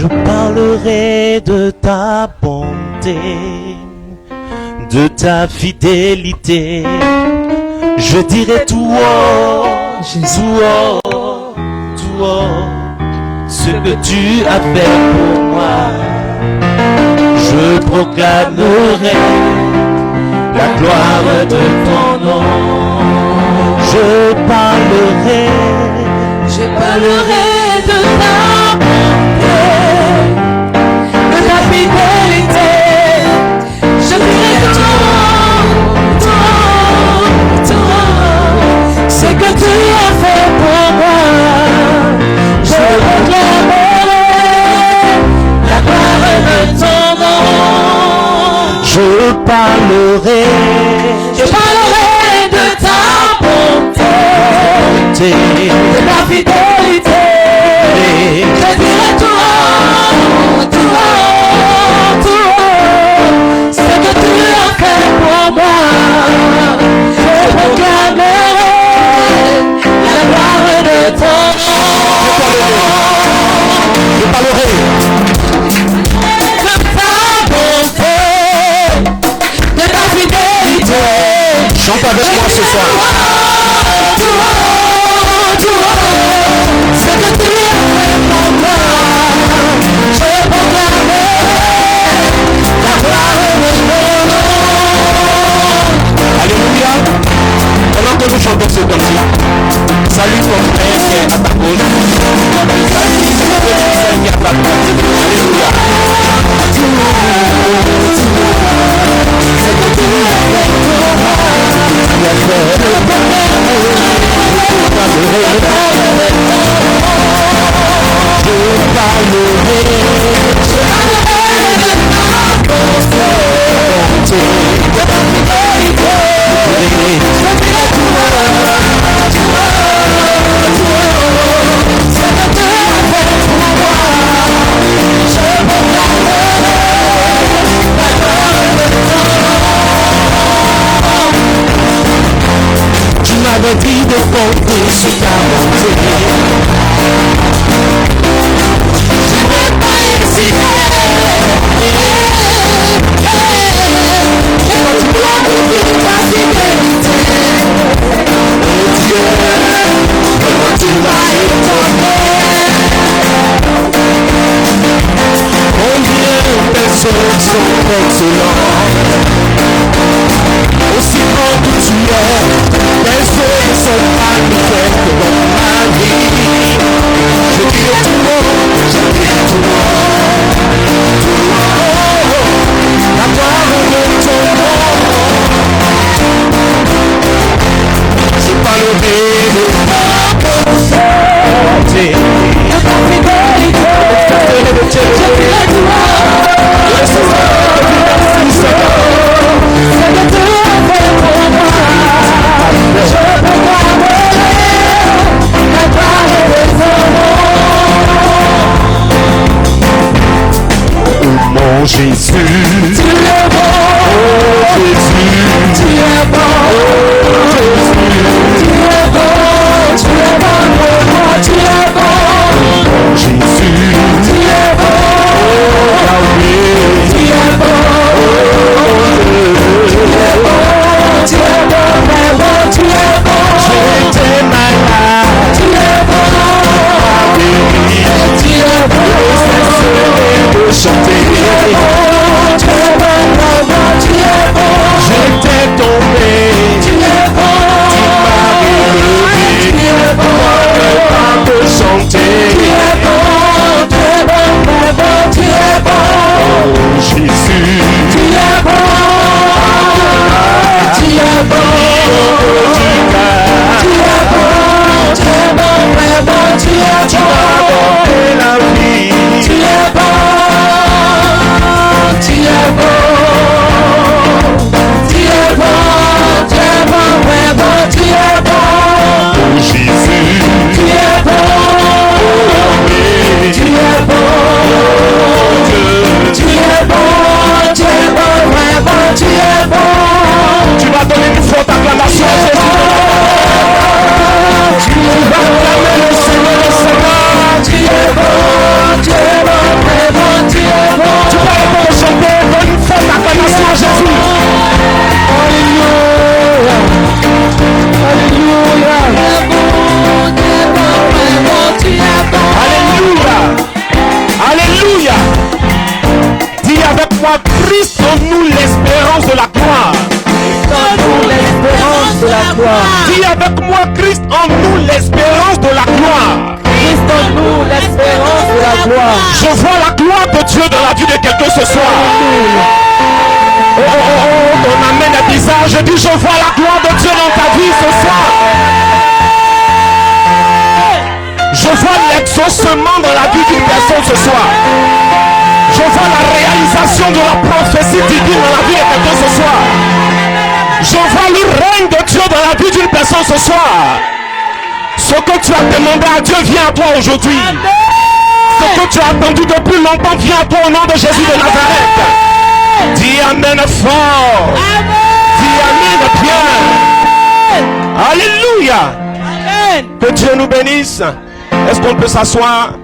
Je parlerai de ta bonté, de ta fidélité. Je dirai tout haut, ce que tu as fait pour moi. Je proclamerai la gloire de ton nom. Je parlerai de ta bonté, de ta fidélité. Je dirai tout, ce que tu as fait pour moi. Je proclamerai la gloire de ton nom. Je parlerai de ta bonté, de ta fidélité. Je dirai tout ce que tu as fait pour moi. Je proclamerai la gloire de ton nom. Je parlerai de ta bonté, de ta fidélité. Chante avec moi ce soir. Ce que tu as fait pour moi, je proclamerai la gloire de ton nom. Alléluia. Pendant que nous chantons ce cantique, salue ton frère qui est à ta gauche. Salue ton frère qui est à ta droite. Alléluia. Ce que tu as fait pour moi, je Tu m'avais dit de compter sur ta bonté. Je n'ai pas hésité. Quand tu m'as donné ta fidélité, oh Dieu, comment tu m'as étonné. Combien de personnes sont excellentes, aussi grand que tu es, personne ne sont magnifiques dans ma vie. Je dirai tout le monde, la gloire de ton nom. Je parlerai de ta bonté, De ta fidélité, je dirai tout ce que tu as fait pour moi. Je proclamerai la gloire de ton nom. Oh mon Jésus, Tu es bon, oh Jésus, tu es bon, oh Jésus, tu es bon, tu es bon pour moi, tu es bon, mon Jésus, tu es bon, oh Yahweh, tu es bon, tu es bon, vraiment tu es bon, j'étais malade, tu es bon, guéri, tu es bon, de chanter, tu es bon. la gloire. Dis avec moi, Christ en nous, l'espérance de la gloire. Christ en nous, l'espérance de la gloire. Je vois la gloire de Dieu dans la vie de quelqu'un ce soir. On amène un visage. Je dis, je vois la gloire de Dieu dans ta vie ce soir. Je vois l'exaucement dans la vie d'une personne ce soir. Je vois la réalisation de la prophétie divine dans la vie de quelqu'un ce soir. Je vois le règne de Dieu dans la vie d'une personne ce soir. Ce que tu as demandé à Dieu vient à toi aujourd'hui. Ce que tu as attendu depuis longtemps vient à toi au nom de Jésus de Nazareth. Dis Amen fort. Dis Amen bien. Alléluia. Que Dieu nous bénisse. Est-ce qu'on peut s'asseoir?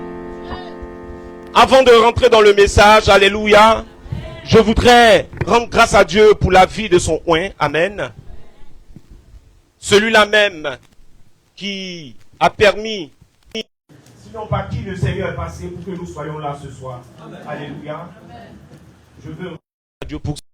Avant de rentrer dans le message, alléluia, je voudrais rendre grâce à Dieu pour la vie de son oint. Amen. Celui-là même qui a permis. Sinon, par qui le Seigneur est passé pour que nous soyons là ce soir. Amen. Alléluia. Je veux rendre à Dieu pour ça.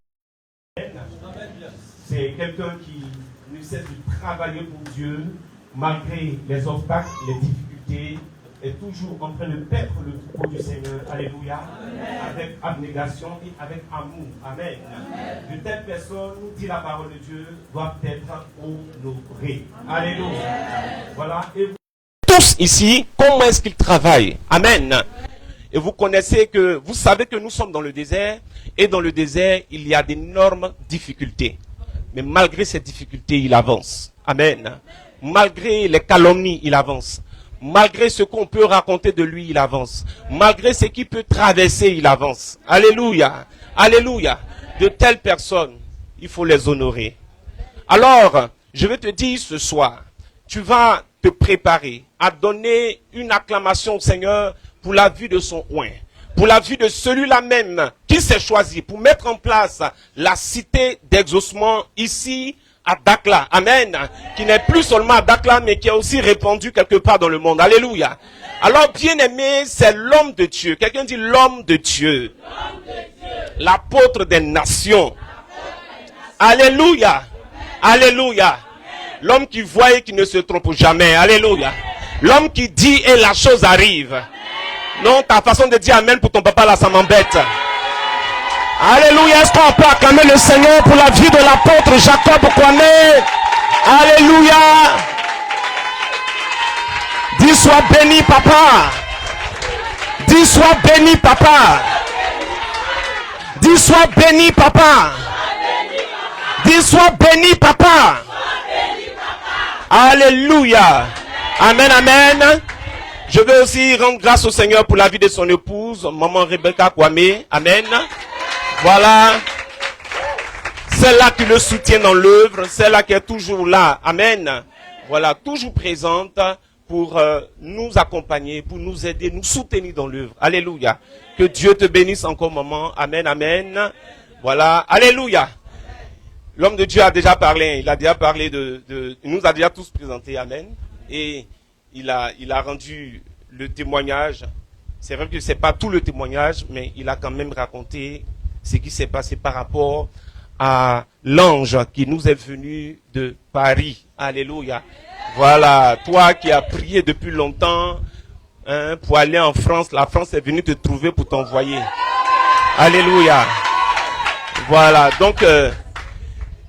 C'est quelqu'un qui ne cesse de travailler pour Dieu, malgré les obstacles, les difficultés, est toujours en train de paître le troupeau du Seigneur. Alléluia. Amen. Avec abnégation et avec amour. Amen. Amen. De telles personnes, dit la parole de Dieu, doivent être honorées. Alléluia. Amen. Voilà. Et vous tous ici, comment est-ce qu'ils travaillent? Amen. Et vous connaissez que, vous savez que nous sommes dans le désert, et dans le désert, il y a d'énormes difficultés. Mais malgré ces difficultés, il avance. Amen. Malgré les calomnies, il avance. Malgré ce qu'on peut raconter de lui, il avance. Malgré ce qu'il peut traverser, il avance. Alléluia. Alléluia. De telles personnes, il faut les honorer. Alors, je vais te dire ce soir, tu vas te préparer à donner une acclamation au Seigneur pour la vie de son oint. Pour la vie de celui-là même qui s'est choisi pour mettre en place la cité d'exaucement ici à Dakla, amen, qui n'est plus seulement à Dakla, mais qui est aussi répandu quelque part dans le monde, alléluia. Alors, bien-aimé, c'est l'homme de Dieu, quelqu'un dit l'homme de Dieu, l'apôtre des nations, alléluia, alléluia, l'homme qui voit et qui ne se trompe jamais, alléluia, l'homme qui dit et la chose arrive. Non, ta façon de dire amen pour ton papa là, ça m'embête. Alléluia, est-ce qu'on peut acclamer le Seigneur pour la vie de l'apôtre Jacob Kwame? Alléluia. Dis sois béni papa. Dis sois béni papa. Dis sois béni papa. Dis sois béni papa. Alléluia. Amen, amen. Je veux aussi rendre grâce au Seigneur pour la vie de son épouse, maman Rebecca Kwame. Amen. Voilà. Celle-là qui le soutient dans l'œuvre, celle-là qui est toujours là. Amen. Voilà, toujours présente pour nous accompagner, pour nous aider, nous soutenir dans l'œuvre. Alléluia. Que Dieu te bénisse encore, maman. Amen, amen. Voilà. Alléluia. L'homme de Dieu a déjà parlé. Il a déjà parlé il nous a déjà tous présenté. Amen. Et il a rendu le témoignage. C'est vrai que ce n'est pas tout le témoignage, mais il a quand même raconté ce qui s'est passé par rapport à l'ange qui nous est venu de Paris. Alléluia. Voilà, toi qui as prié depuis longtemps pour aller en France, la France est venue te trouver pour t'envoyer. Alléluia. Voilà, donc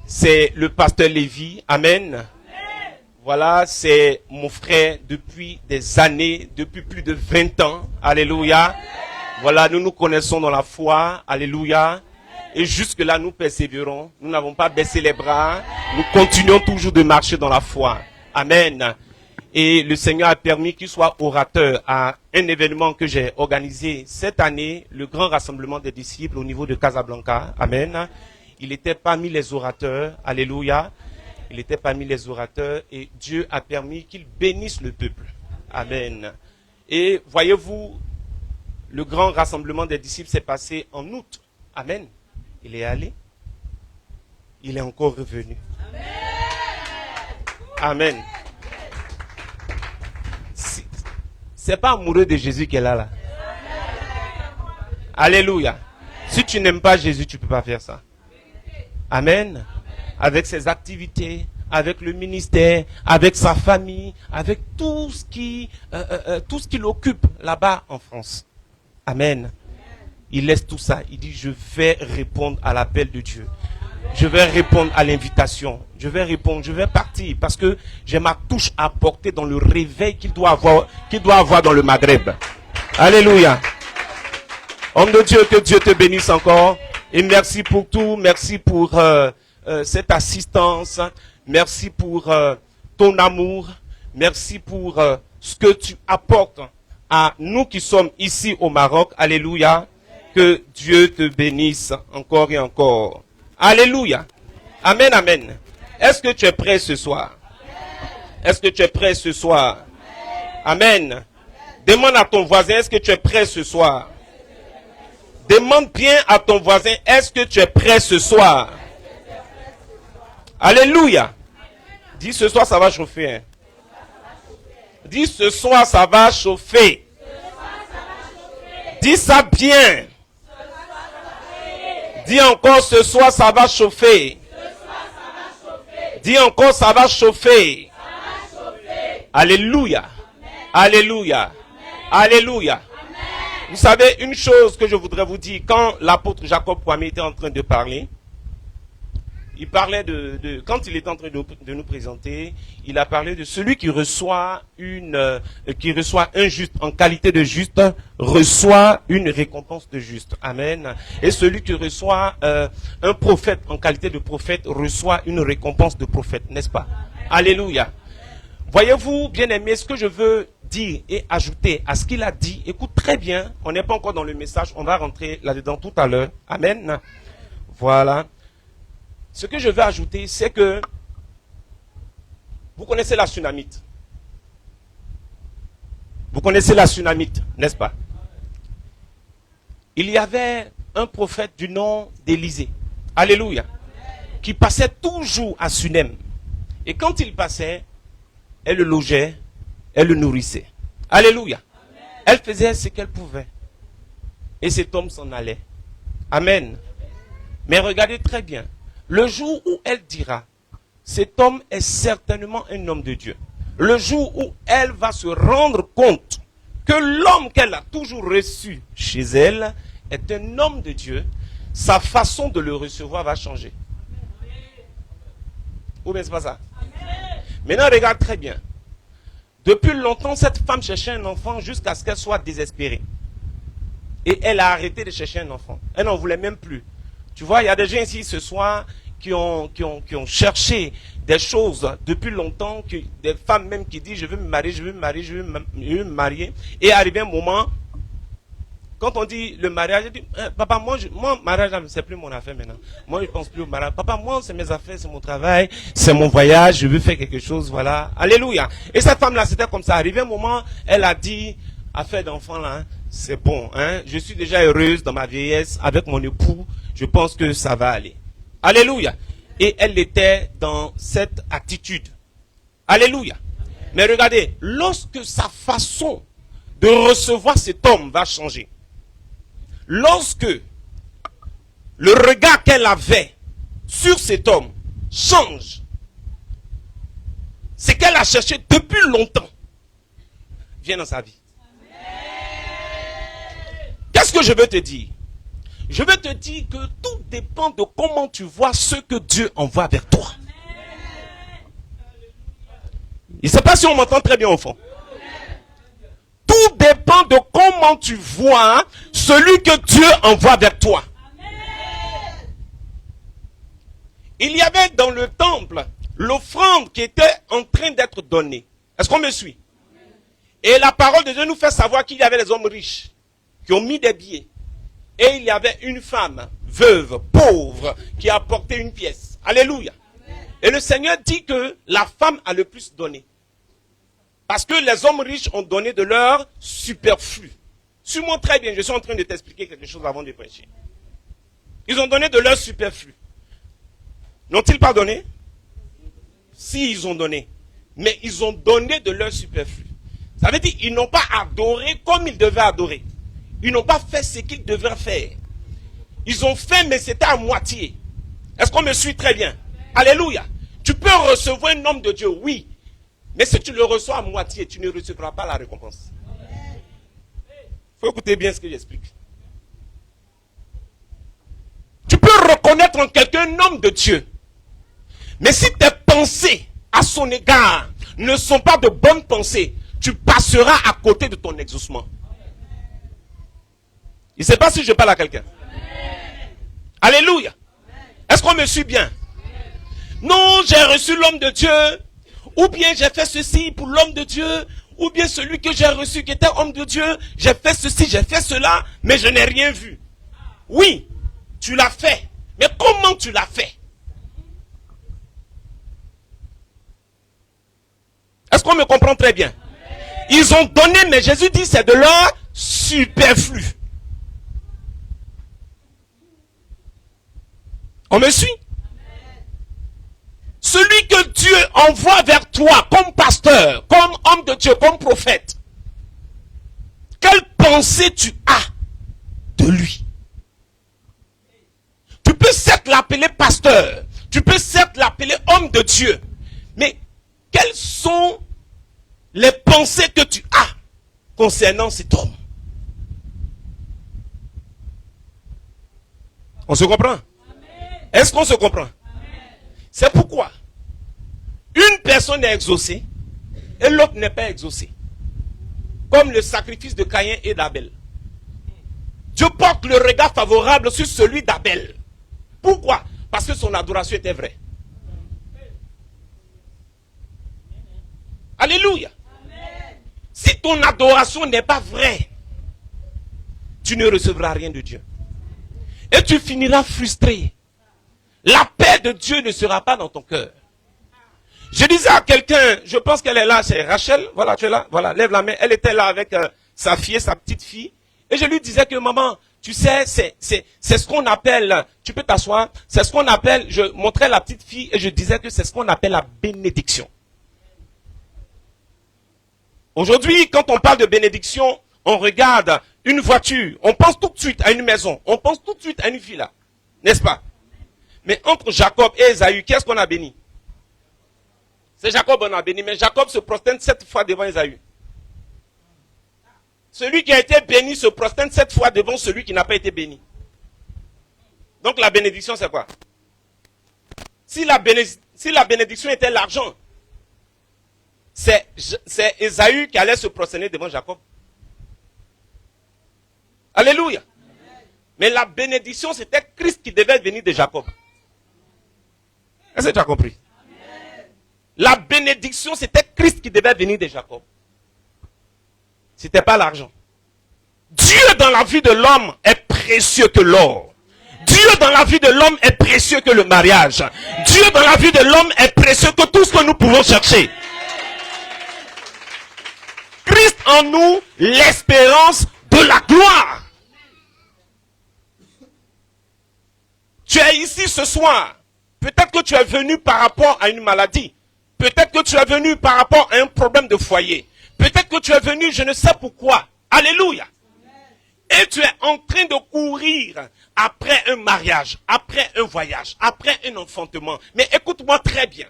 c'est le pasteur Lévy. Amen. Voilà, c'est mon frère depuis des années, depuis plus de 20 ans. Alléluia. Voilà, nous nous connaissons dans la foi. Alléluia. Et jusque-là, nous persévérons. Nous n'avons pas baissé les bras. Nous continuons toujours de marcher dans la foi. Amen. Et le Seigneur a permis qu'il soit orateur à un événement que j'ai organisé cette année, le grand rassemblement des disciples au niveau de Casablanca. Amen. Il était parmi les orateurs. Alléluia. Il était parmi les orateurs et Dieu a permis qu'il bénisse le peuple. Amen. Et voyez-vous, le grand rassemblement des disciples s'est passé en août. Amen. Il est allé. Il est encore revenu. Amen. C'est pas amoureux de Jésus qui est là. Alléluia. Si tu n'aimes pas Jésus, tu ne peux pas faire ça. Amen. avec ses activités, avec le ministère, avec sa famille, avec tout ce qui l'occupe là-bas en France. Amen. Il laisse tout ça. Il dit, je vais répondre à l'appel de Dieu. Je vais répondre à l'invitation. Je vais répondre, je vais partir parce que j'ai ma touche à apporter dans le réveil qu'il doit avoir dans le Maghreb. Alléluia. Homme de Dieu, que Dieu te bénisse encore. Et merci pour tout. Merci pour cette assistance. Merci pour ton amour. Merci pour ce que tu apportes à nous qui sommes ici au Maroc. Alléluia. Que Dieu te bénisse encore et encore. Alléluia. Amen, amen. Est-ce que tu es prêt ce soir? Est-ce que tu es prêt ce soir? Amen. Demande à ton voisin, est-ce que tu es prêt ce soir? Demande bien à ton voisin, est-ce que tu es prêt ce soir? Alléluia. Dis ce soir ça va chauffer. Hein. Dis ce soir ça va chauffer. Dis ça bien. Dis encore ce soir ça va chauffer. Dis encore ça va chauffer. Alléluia. Alléluia. Alléluia. Vous savez une chose que je voudrais vous dire, quand l'apôtre Jacob Kwame était en train de parler, il parlait quand il était en train de nous présenter, il a parlé de celui qui reçoit un juste en qualité de juste, reçoit une récompense de juste. Amen. Et celui qui reçoit un prophète en qualité de prophète, reçoit une récompense de prophète, n'est-ce pas? Alléluia. Voyez-vous, bien-aimés, ce que je veux dire et ajouter à ce qu'il a dit, écoute très bien, on n'est pas encore dans le message, on va rentrer là-dedans tout à l'heure. Amen. Voilà. Ce que je veux ajouter, c'est que vous connaissez la Sunamite. Vous connaissez la Sunamite, n'est-ce pas? Il y avait un prophète du nom d'Élisée. Alléluia. Qui passait toujours à Sunem. Et quand il passait, elle le logeait, elle le nourrissait. Alléluia. Elle faisait ce qu'elle pouvait. Et cet homme s'en allait. Amen. Mais regardez très bien. Le jour où elle dira, cet homme est certainement un homme de Dieu. Le jour où elle va se rendre compte que l'homme qu'elle a toujours reçu chez elle est un homme de Dieu, sa façon de le recevoir va changer. Ou bien c'est pas ça? Maintenant regarde très bien. Depuis longtemps, cette femme cherchait un enfant jusqu'à ce qu'elle soit désespérée. Et elle a arrêté de chercher un enfant. Elle n'en voulait même plus. Tu vois, il y a des gens ici ce soir qui ont cherché des choses depuis longtemps, des femmes même qui disent je veux me marier, je veux me marier, je veux me marier. Et arrivé un moment, quand on dit le mariage, je dis, papa, moi, mariage, c'est plus mon affaire maintenant. Moi, je ne pense plus au mariage. Papa, moi, c'est mes affaires, c'est mon travail, c'est mon voyage, je veux faire quelque chose, voilà. Alléluia. Et cette femme-là, c'était comme ça. Arrivé un moment, elle a dit, affaire d'enfant là, hein, c'est bon, hein. Je suis déjà heureuse dans ma vieillesse avec mon époux. Je pense que ça va aller. Alléluia. Et elle était dans cette attitude. Alléluia. Mais regardez, lorsque sa façon de recevoir cet homme va changer, lorsque le regard qu'elle avait sur cet homme change, ce qu'elle a cherché depuis longtemps vient dans sa vie. Qu'est-ce que je veux te dire? Je veux te dire que tout dépend de comment tu vois ce que Dieu envoie vers toi. Je ne sais pas si on m'entend très bien au fond. Tout dépend de comment tu vois celui que Dieu envoie vers toi. Il y avait dans le temple l'offrande qui était en train d'être donnée. Est-ce qu'on me suit? Et la parole de Dieu nous fait savoir qu'il y avait des hommes riches qui ont mis des billets. Et il y avait une femme veuve, pauvre, qui a apporté une pièce. Alléluia. Et le Seigneur dit que la femme a le plus donné. Parce que les hommes riches ont donné de leur superflu. Suis-moi très bien, je suis en train de t'expliquer quelque chose avant de prêcher. Ils ont donné de leur superflu. N'ont-ils pas donné? Si, ils ont donné. Mais ils ont donné de leur superflu. Ça veut dire qu'ils n'ont pas adoré comme ils devaient adorer. Ils n'ont pas fait ce qu'ils devaient faire. Ils ont fait, mais c'était à moitié. Est-ce qu'on me suit très bien? Alléluia. Tu peux recevoir un homme de Dieu, oui. Mais si tu le reçois à moitié, tu ne recevras pas la récompense. Il faut écouter bien ce que j'explique. Tu peux reconnaître en quelqu'un un homme de Dieu. Mais si tes pensées à son égard ne sont pas de bonnes pensées, tu passeras à côté de ton exaucement. Je ne sais pas si je parle à quelqu'un. Alléluia. Est-ce qu'on me suit bien? Non, j'ai reçu l'homme de Dieu. Ou bien j'ai fait ceci pour l'homme de Dieu. Ou bien celui que j'ai reçu qui était homme de Dieu. J'ai fait ceci, j'ai fait cela. Mais je n'ai rien vu. Oui, tu l'as fait. Mais comment tu l'as fait? Est-ce qu'on me comprend très bien? Ils ont donné, mais Jésus dit c'est de leur superflu. On me suit? Celui que Dieu envoie vers toi comme pasteur, comme homme de Dieu, comme prophète, quelle pensée tu as de lui? Tu peux certes l'appeler pasteur, tu peux certes l'appeler homme de Dieu, mais quelles sont les pensées que tu as concernant cet homme? On se comprend? Est-ce qu'on se comprend? C'est pourquoi une personne est exaucée et l'autre n'est pas exaucée. Comme le sacrifice de Caïn et d'Abel. Dieu porte le regard favorable sur celui d'Abel. Pourquoi? Parce que son adoration était vraie. Alléluia. Si ton adoration n'est pas vraie, tu ne recevras rien de Dieu. Et tu finiras frustré. La paix de Dieu ne sera pas dans ton cœur. Je disais à quelqu'un, je pense qu'elle est là, c'est Rachel, voilà, tu es là, voilà, lève la main, elle était là avec sa fille, sa petite fille, et je lui disais que maman, tu sais, c'est ce qu'on appelle, tu peux t'asseoir, c'est ce qu'on appelle, je montrais la petite fille et je disais que c'est ce qu'on appelle la bénédiction. Aujourd'hui, quand on parle de bénédiction, on regarde une voiture, on pense tout de suite à une maison, on pense tout de suite à une villa, n'est-ce pas? Mais entre Jacob et Ésaü, qu'est-ce qu'on a béni? C'est Jacob qu'on a béni, mais Jacob se prosterne 7 fois devant Ésaü. Celui qui a été béni se prosterne 7 fois devant celui qui n'a pas été béni. Donc la bénédiction c'est quoi? Si la bénédiction était l'argent, c'est Ésaü qui allait se prosterner devant Jacob. Alléluia. Mais la bénédiction c'était Christ qui devait venir de Jacob. Est-ce que tu as compris? La bénédiction, c'était Christ qui devait venir de Jacob. Ce n'était pas l'argent. Dieu dans la vie de l'homme est précieux que l'or. Dieu dans la vie de l'homme est précieux que le mariage. Dieu dans la vie de l'homme est précieux que tout ce que nous pouvons chercher. Christ en nous, l'espérance de la gloire. Tu es ici ce soir. Peut-être que tu es venu par rapport à une maladie. Peut-être que tu es venu par rapport à un problème de foyer. Peut-être que tu es venu, je ne sais pourquoi. Alléluia. Et tu es en train de courir après un mariage, après un voyage, après un enfantement. Mais écoute-moi très bien.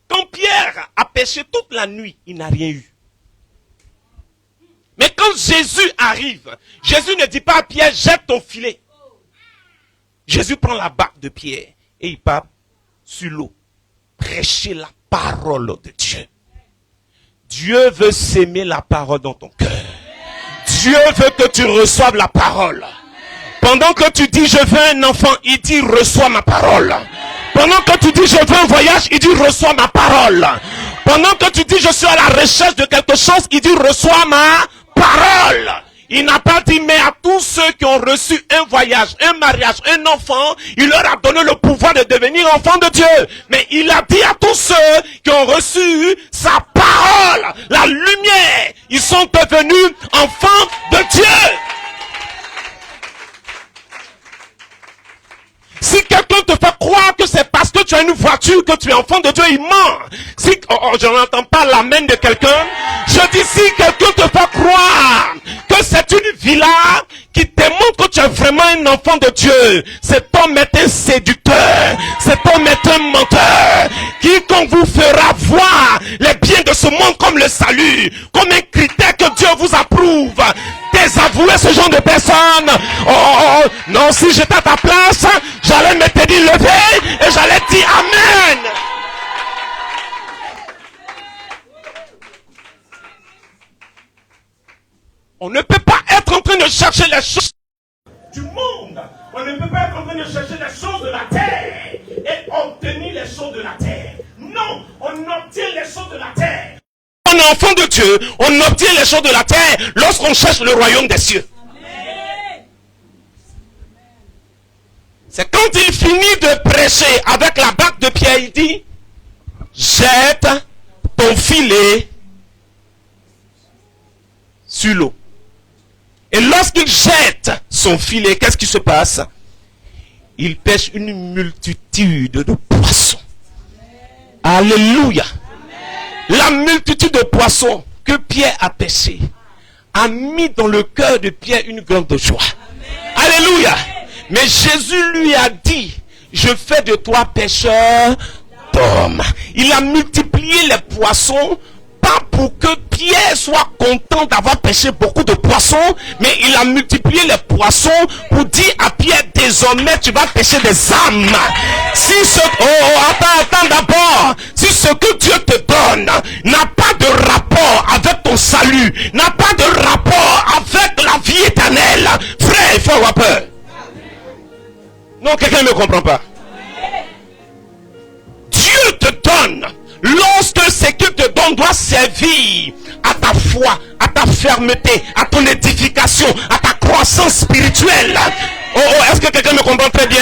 Quand Pierre a pêché toute la nuit, il n'a rien eu. Mais quand Jésus arrive, Jésus ne dit pas à Pierre, jette ton filet. Jésus prend la barque de Pierre et il part sur l'eau. Prêcher la parole de Dieu. Dieu veut s'aimer la parole dans ton cœur. Dieu veut que tu reçoives la parole. Pendant que tu dis je veux un enfant, il dit reçois ma parole. Pendant que tu dis je veux un voyage, il dit reçois ma parole. Pendant que tu dis je suis à la recherche de quelque chose, il dit reçois ma parole. Il n'a pas dit, mais à tous ceux qui ont reçu un voyage, un mariage, un enfant, il leur a donné le pouvoir de devenir enfants de Dieu. Mais il a dit à tous ceux qui ont reçu sa parole, la lumière, ils sont devenus enfants de Dieu. Si quelqu'un te fait croire que c'est parce que tu as une voiture que tu es enfant de Dieu, il ment. Si, je n'entends pas l'amen de quelqu'un. Je dis si quelqu'un te fait croire que c'est une villa, qui démontre que tu es vraiment un enfant de Dieu. Cet homme est un séducteur. Cet homme est un menteur. Quiconque vous fera voir les biens de ce monde comme le salut, comme un critère que Dieu vous approuve. Désavouer ce genre de personnes. Oh, non, si j'étais à ta place, j'allais me te dire lever et j'allais dire Amen. On ne peut pas être en train de chercher les choses du monde. On ne peut pas être en train de chercher les choses de la terre et obtenir les choses de la terre. Non, on obtient les choses de la terre. On est enfant de Dieu, on obtient les choses de la terre lorsqu'on cherche le royaume des cieux. C'est quand il finit de prêcher avec la barque de Pierre, il dit, jette ton filet sur l'eau. Et lorsqu'il jette son filet, qu'est-ce qui se passe? Il pêche une multitude de poissons. Alléluia. La multitude de poissons que Pierre a pêché a mis dans le cœur de Pierre une grande joie. Alléluia. Mais Jésus lui a dit, je fais de toi pêcheur d'hommes. Il a multiplié les poissons, pas pour que Pierre soit content d'avoir pêché beaucoup de poissons, mais il a multiplié les poissons pour dire à Pierre, désormais tu vas pêcher des âmes. Si ce, attends d'abord, si ce que Dieu te donne n'a pas de rapport avec ton salut, n'a pas de rapport avec la vie éternelle, frère, il faut avoir peur. Non, quelqu'un ne me comprend pas. Dieu te donne lorsque ce qu'il te donne doit servir à ta foi, à ta fermeté, à ton édification, à ta croissance spirituelle. Est-ce que quelqu'un me comprend très bien?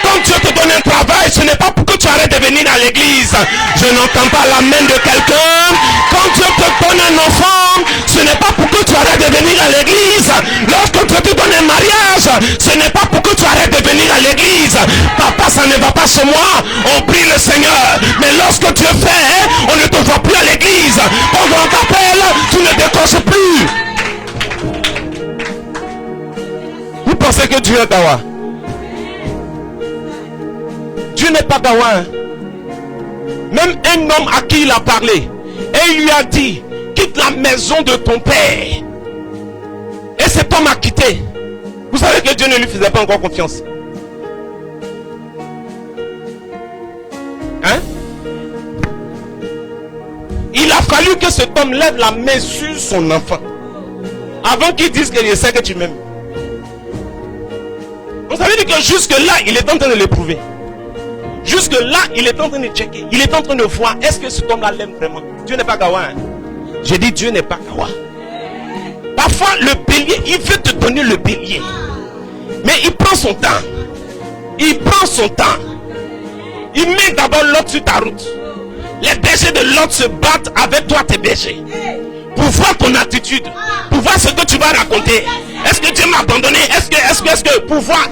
Quand Dieu te donne un travail, ce n'est pas pour que tu arrêtes de venir à l'église. Je n'entends pas l'amen de quelqu'un. Quand Dieu te donne un enfant, ce n'est pas pour que tu arrêtes de venir à l'église. Lorsque Dieu te donne un mariage, ce n'est pas pour que tu arrêtes de venir à l'église. Papa, ça ne va pas chez moi, on prie le Seigneur. Mais lorsque Dieu fait, on ne te voit plus à l'église. Quand on t'appelle, tu ne décroches plus. Vous pensez que Dieu est Gawa? Dieu n'est pas Gawa. Même un homme à qui il a parlé, et il lui a dit, quitte la maison de ton père. Et cet homme a quitté. Vous savez que Dieu ne lui faisait pas encore confiance. Hein? Il a fallu que cet homme lève la main sur son enfant avant qu'il dise que je sais que tu m'aimes. Vous savez que jusque là, il est en train de l'éprouver. Jusque là, il est en train de checker. Il est en train de voir, est-ce que cet homme-là l'aime vraiment? Dieu n'est pas Gawa. Hein? J'ai dit, Dieu n'est pas Gawa. Parfois, le bélier, il veut te donner le bélier. Mais il prend son temps. Il prend son temps. Il met d'abord l'autre sur ta route. Les bergers de l'autre se battent avec toi, tes bergers. Pour voir ton attitude. Pour voir ce que tu vas raconter. Est-ce que Dieu m'a abandonné? Est-ce que pour voir?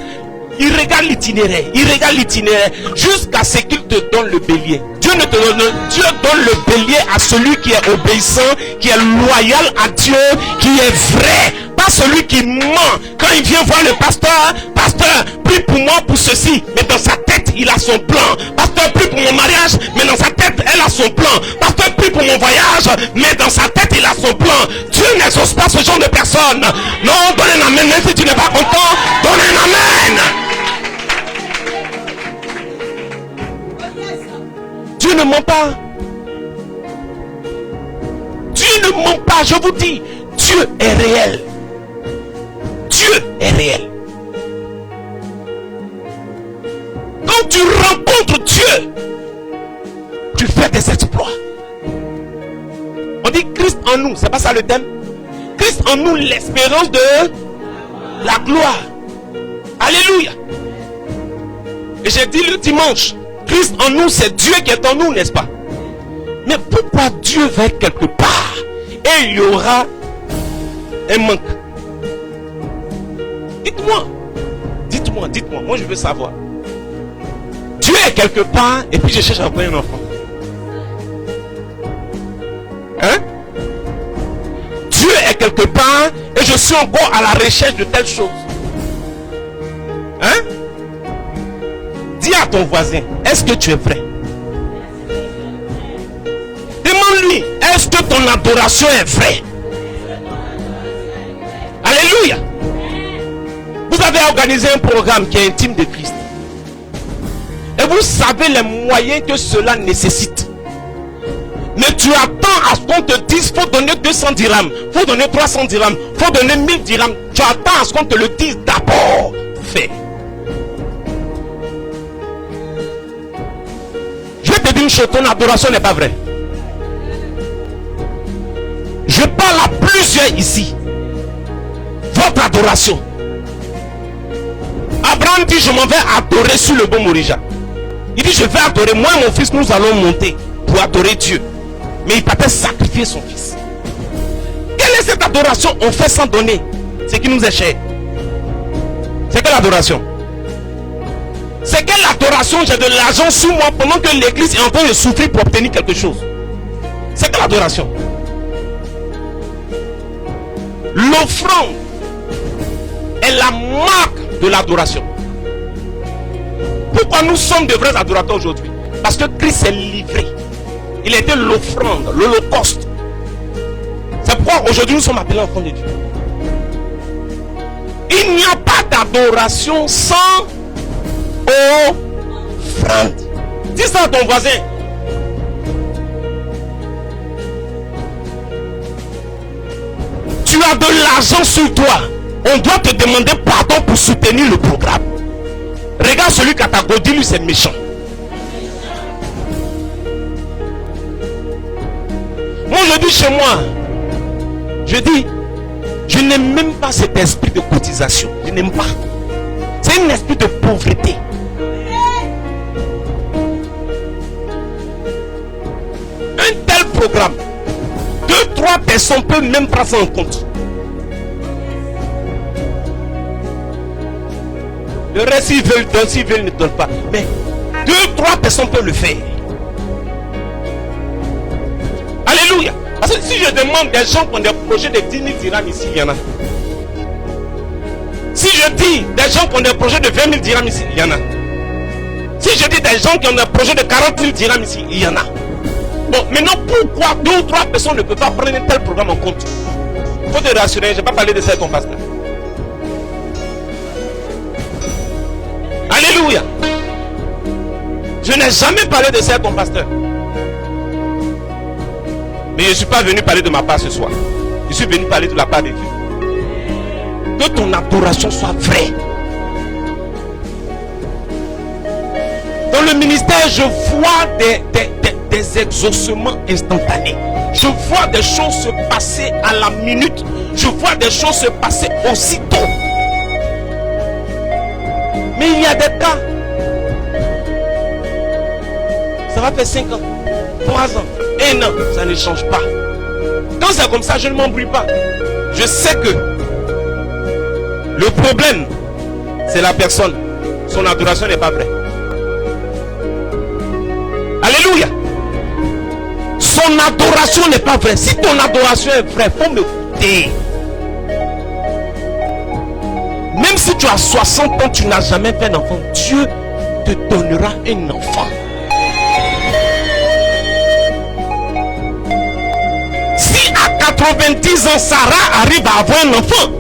Il regarde l'itinéraire. Il regarde l'itinéraire. Jusqu'à ce qu'il te donne le bélier. Dieu ne te donne. Dieu donne le bélier à celui qui est obéissant, qui est loyal à Dieu, qui est vrai. Pas celui qui ment. Quand il vient voir le pasteur, pasteur, prie pour moi pour ceci. Mais dans sa tête, il a son plan. Pasteur, prie pour mon mariage. Mais dans sa tête, elle a son plan. Pasteur, prie pour mon voyage. Mais dans sa tête, il a son plan. Dieu n'exauce pas ce genre de personnes. Non, donne un amen. Même si tu n'es pas content, donne un amen. Dieu ne ment pas. Dieu ne ment pas, je vous dis. Dieu est réel. Dieu est réel. Quand tu rencontres Dieu, tu fais des exploits. On dit Christ en nous, c'est pas ça le thème? Christ en nous, l'espérance de la gloire. Alléluia. Et j'ai dit le dimanche, Christ en nous, c'est Dieu qui est en nous, n'est-ce pas? Mais pourquoi Dieu va être quelque part et il y aura un manque? Dites-moi, moi je veux savoir. Dieu est quelque part et puis je cherche encore un enfant. Hein? Dieu est quelque part et je suis encore à la recherche de telle chose. Hein? Dis à ton voisin, est-ce que tu es vrai? Demande-lui, est-ce que ton adoration est vraie? Alléluia. Vous avez organisé un programme qui est intime de Christ. Et vous savez les moyens que cela nécessite. Mais tu attends à ce qu'on te dise, il faut donner 200 dirhams, il faut donner 300 dirhams, il faut donner 1000 dirhams. Tu attends à ce qu'on te le dise d'abord. Fais. Je vais te dire une chose, ton adoration n'est pas vraie. Je parle à plusieurs ici. Votre adoration. Abraham dit, je m'en vais adorer sur le bon Morija. Il dit, je vais adorer. Moi et mon fils, nous allons monter pour adorer Dieu. Mais il partait sacrifier son fils. Quelle est cette adoration? On fait sans donner ce qui nous est cher. C'est quelle adoration? C'est quelle adoration? J'ai de l'argent sur moi pendant que l'église est en train de souffrir pour obtenir quelque chose. C'est quelle adoration? L'offrande est la marque de l'adoration. Pourquoi nous sommes de vrais adorateurs aujourd'hui? Parce que Christ s'est livré. Il était l'offrande, l'holocauste. C'est pourquoi aujourd'hui nous sommes appelés enfants de Dieu. Il n'y a pas d'adoration sans offrande. Dis ça à ton voisin. Tu as de l'argent sur toi. On doit te demander pardon pour soutenir le programme. Regarde celui qui a ta go, dis-lui c'est méchant. Moi je dis chez moi, je dis, je n'aime même pas cet esprit de cotisation. Je n'aime pas. C'est un esprit de pauvreté. Un tel programme, 2-3 personnes peuvent même prendre ça en compte. Le reste, s'ils veulent, donnent, s'ils veulent, ne donnent pas. Mais 2-3 personnes peuvent le faire. Alléluia. Parce que si je demande des gens qui ont des projets de 10 000 dirhams ici, il y en a. Si je dis des gens qui ont des projets de 20 000 dirhams ici, il y en a. Si je dis des gens qui ont des projets de 40 000 dirhams ici, il y en a. Bon, maintenant, pourquoi 2 ou 3 personnes ne peuvent pas prendre un tel programme en compte? Il faut te rassurer, je n'ai pas parlé de ça à ton pasteur. Alléluia. Je n'ai jamais parlé de ça à ton pasteur. Mais je ne suis pas venu parler de ma part ce soir. Je suis venu parler de la part de Dieu. Que ton adoration soit vraie. Dans le ministère, je vois des exaucements instantanés. Je vois des choses se passer à la minute. Je vois des choses se passer aussitôt. Mais il y a des cas. Ça va faire 5 ans, 3 ans, 1 an. Ça ne change pas. Quand c'est comme ça, je ne m'embrouille pas. Je sais que le problème, c'est la personne. Son adoration n'est pas vraie. Alléluia. Son adoration n'est pas vraie. Si ton adoration est vraie, il faut m'écouter. Même si tu as 60 ans, tu n'as jamais fait d'enfant, Dieu te donnera un enfant. Si à 90 ans, Sarah arrive à avoir un enfant,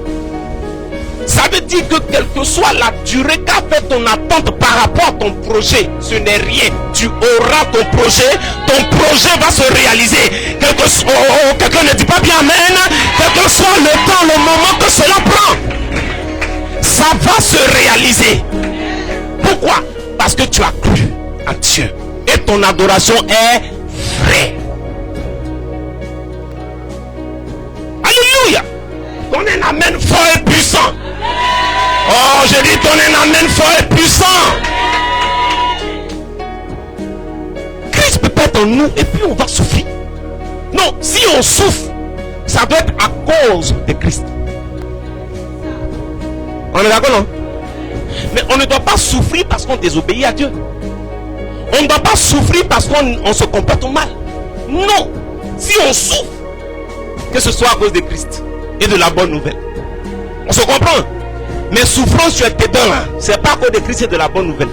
ça veut dire que quelle que soit la durée qu'a fait ton attente par rapport à ton projet, ce n'est rien. Tu auras ton projet va se réaliser. Quelqu'un ne dit pas bien amen. Quel que soit le temps, le moment que cela prend, ça va se réaliser. Pourquoi? Parce que tu as cru en Dieu. Et ton adoration est vraie. Alléluia. Donne un amen fort et puissant. Oh, je dis donne un amen fort et puissant. Christ peut être en nous et puis on va souffrir. Non, si on souffre, ça doit être à cause de Christ. On est d'accord, non? Mais on ne doit pas souffrir parce qu'on désobéit à Dieu. On ne doit pas souffrir parce qu'on se comporte mal. Non. Si on souffre, que ce soit à cause de Christ. et de la bonne nouvelle. On se comprend? Mais souffrance, tu es dedans là. C'est pas à cause de Christ, c'est de la bonne nouvelle.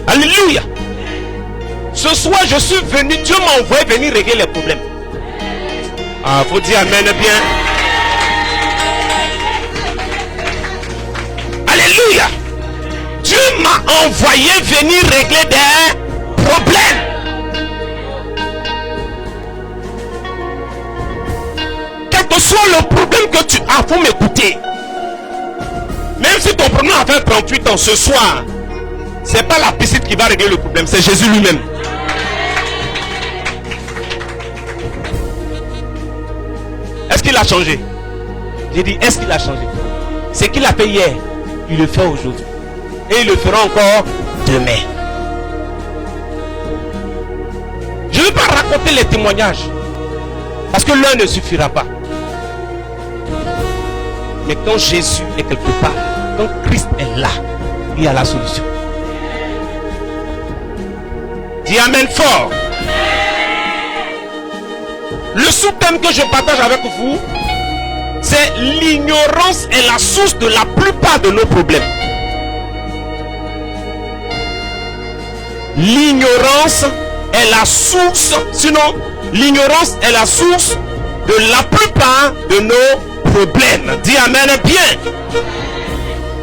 Alléluia. Ce soir, je suis venu, Dieu m'a envoyé venir régler les problèmes. Ah, faut dire amen bien. Alléluia. Dieu m'a envoyé venir régler des problèmes. Quel que soit le problème que tu as, faut m'écouter. Même si ton problème a fait 38 ans, ce soir, c'est pas la piscine qui va régler le problème, c'est Jésus lui-même. Est-ce qu'il a changé? J'ai dit, est-ce qu'il a changé? Ce qu'il a fait hier, il le fait aujourd'hui. Et il le fera encore demain. Je ne vais pas raconter les témoignages. Parce que l'un ne suffira pas. Mais quand Jésus est quelque part, quand Christ est là, il y a la solution. Dis amen fort. Le sous-thème que je partage avec vous, c'est l'ignorance est la source de la plupart de nos problèmes. L'ignorance est la source, sinon l'ignorance est la source de la plupart de nos problèmes. Dis amen bien.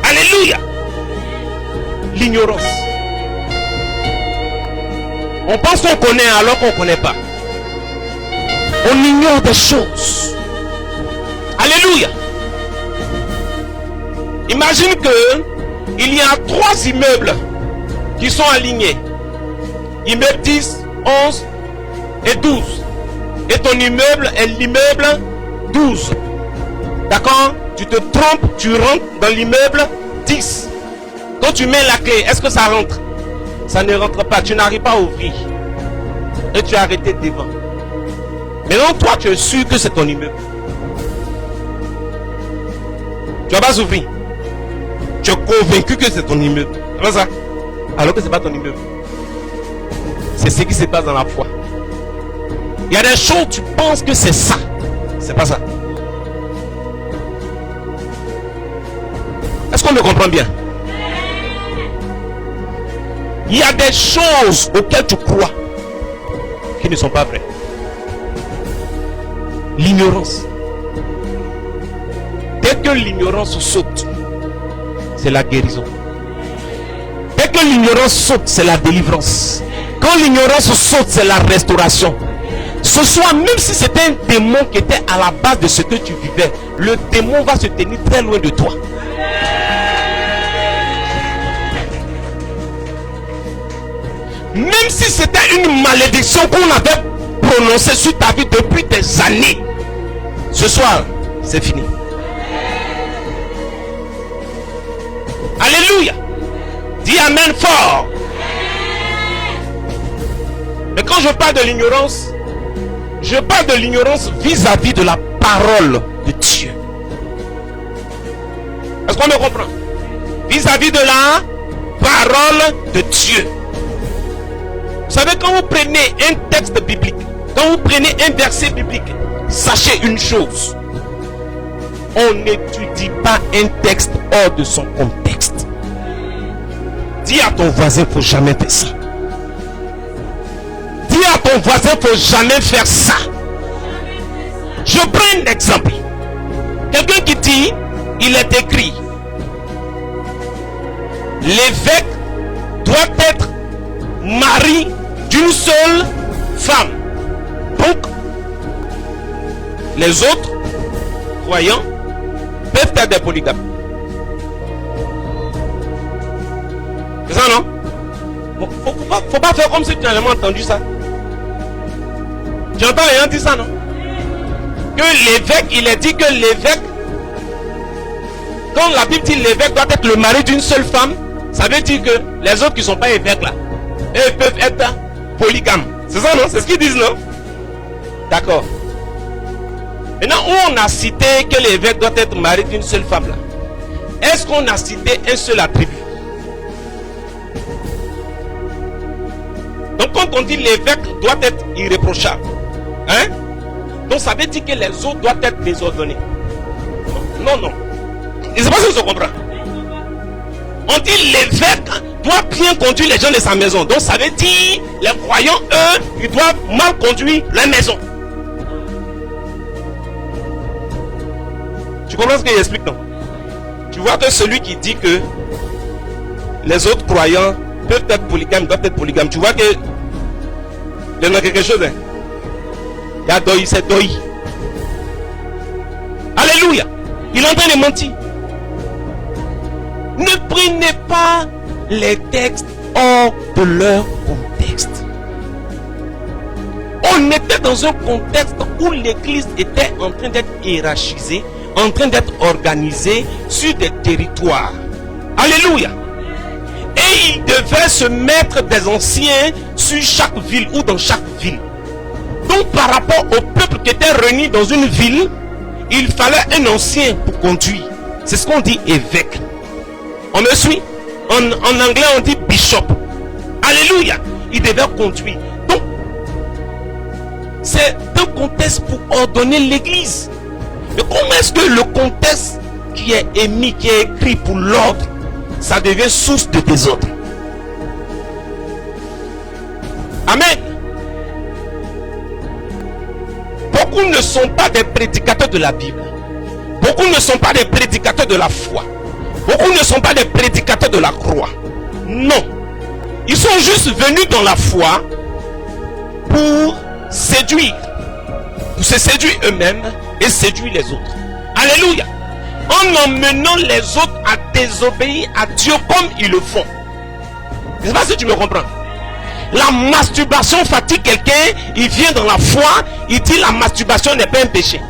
Alléluia. L'ignorance. On pense qu'on connaît alors qu'on ne connaît pas. On ignore des choses. Alléluia. Imagine que il y a 3 immeubles qui sont alignés. Immeuble 10, 11 et 12. Et ton immeuble est l'immeuble 12. D'accord? Tu te trompes, tu rentres dans l'immeuble 10. Quand tu mets la clé, est-ce que ça rentre? Ça ne rentre pas, tu n'arrives pas à ouvrir. Et tu es arrêté devant. Maintenant, toi, tu es sûr que c'est ton immeuble. Tu vas pas ouvrir. Tu es convaincu que c'est ton immeuble. C'est pas ça? Alors que ce n'est pas ton immeuble. C'est ce qui se passe dans la foi. Il y a des choses, tu penses que c'est ça. C'est pas ça. Est-ce qu'on me comprend bien? Il y a des choses auxquelles tu crois qui ne sont pas vraies. L'ignorance. Dès que l'ignorance saute, c'est la guérison. Dès que l'ignorance saute, c'est la délivrance. Quand l'ignorance saute, c'est la restauration. Ce soir, même si c'était un démon qui était à la base de ce que tu vivais, le démon va se tenir très loin de toi. Même si c'était une malédiction qu'on avait prononcée sur ta vie depuis des années, ce soir, c'est fini. Alléluia. Dis amen fort. Mais quand je parle de l'ignorance, je parle de l'ignorance vis-à-vis de la parole de Dieu. Est-ce qu'on me comprend? Vis-à-vis de la parole de Dieu. Vous savez, quand vous prenez un texte biblique, quand vous prenez un verset biblique, sachez une chose. On n'étudie pas un texte hors de son contexte. Dis à ton voisin, il ne faut jamais faire ça. Dis à ton voisin, il ne faut jamais faire ça. Je prends un exemple. Quelqu'un qui dit, il est écrit, l'évêque doit être mari d'une seule femme. Donc, les autres croyants peuvent être des polygames. C'est ça, non? Bon, faut pas faire comme si tu n'as jamais entendu ça. Tu n'entends rien dire ça, non? Que l'évêque, il est dit que l'évêque, quand la Bible dit l'évêque doit être le mari d'une seule femme, ça veut dire que les autres qui ne sont pas évêques là, eux peuvent être polygames. C'est ça, non? C'est ce qu'ils disent, non? D'accord. Maintenant, où on a cité que l'évêque doit être marié d'une seule femme là? Est-ce qu'on a cité un seul attribut? Donc quand on dit l'évêque doit être irréprochable, hein? Donc ça veut dire que les autres doivent être désordonnés. Non, non. Je ne sais pas si vous comprenez. On dit l'évêque doit bien conduire les gens de sa maison. Donc ça veut dire les croyants, eux, ils doivent mal conduire leur maison. Tu comprends ce qu'il explique, non? Tu vois que celui qui dit que les autres croyants peuvent être polygames, doivent être polygames. Tu vois que il y a quelque chose. Hein? Il y a Doi, c'est Doi. Alléluia. Il est en train de mentir. Ne prenez pas les textes hors de leur contexte. On était dans un contexte où l'église était en train d'être hiérarchisée, en train d'être organisée sur des territoires. Alléluia. Et il devait se mettre des anciens sur chaque ville ou dans chaque ville. Donc par rapport au peuple qui était réuni dans une ville, il fallait un ancien pour conduire. C'est ce qu'on dit évêque. On me suit? En anglais on dit bishop. Alléluia. Il devait conduire. Donc c'est un contexte pour ordonner l'église. Mais comment est-ce que le contexte qui est émis, qui est écrit pour l'ordre, ça devient source de désordre? Amen. Beaucoup ne sont pas des prédicateurs de la Bible. Beaucoup ne sont pas des prédicateurs de la foi. Beaucoup ne sont pas des prédicateurs de la croix. Non. Ils sont juste venus dans la foi pour séduire. Pour se séduire eux-mêmes et séduire les autres. Alléluia. En emmenant les autres à désobéir à Dieu comme ils le font. Je ne sais pas si tu me comprends. La masturbation fatigue quelqu'un, il vient dans la foi, il dit la masturbation n'est pas un péché.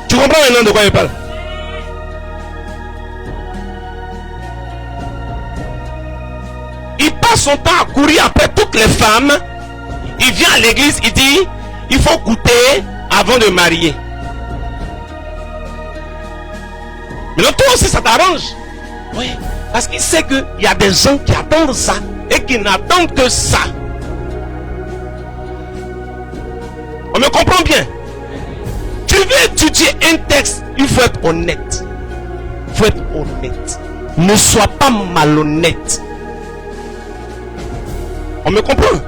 Tu comprends maintenant de quoi il parle? Il passe son temps à courir après toutes les femmes. Il vient à l'église, il dit il faut goûter avant de marier. Mais là, toi aussi ça t'arrange. Oui, parce qu'il sait qu'il y a des gens qui attendent ça et qui n'attendent que ça. On me comprend bien? Tu veux étudier un texte, il faut être honnête. Il faut être honnête. Ne sois pas malhonnête. On me comprend?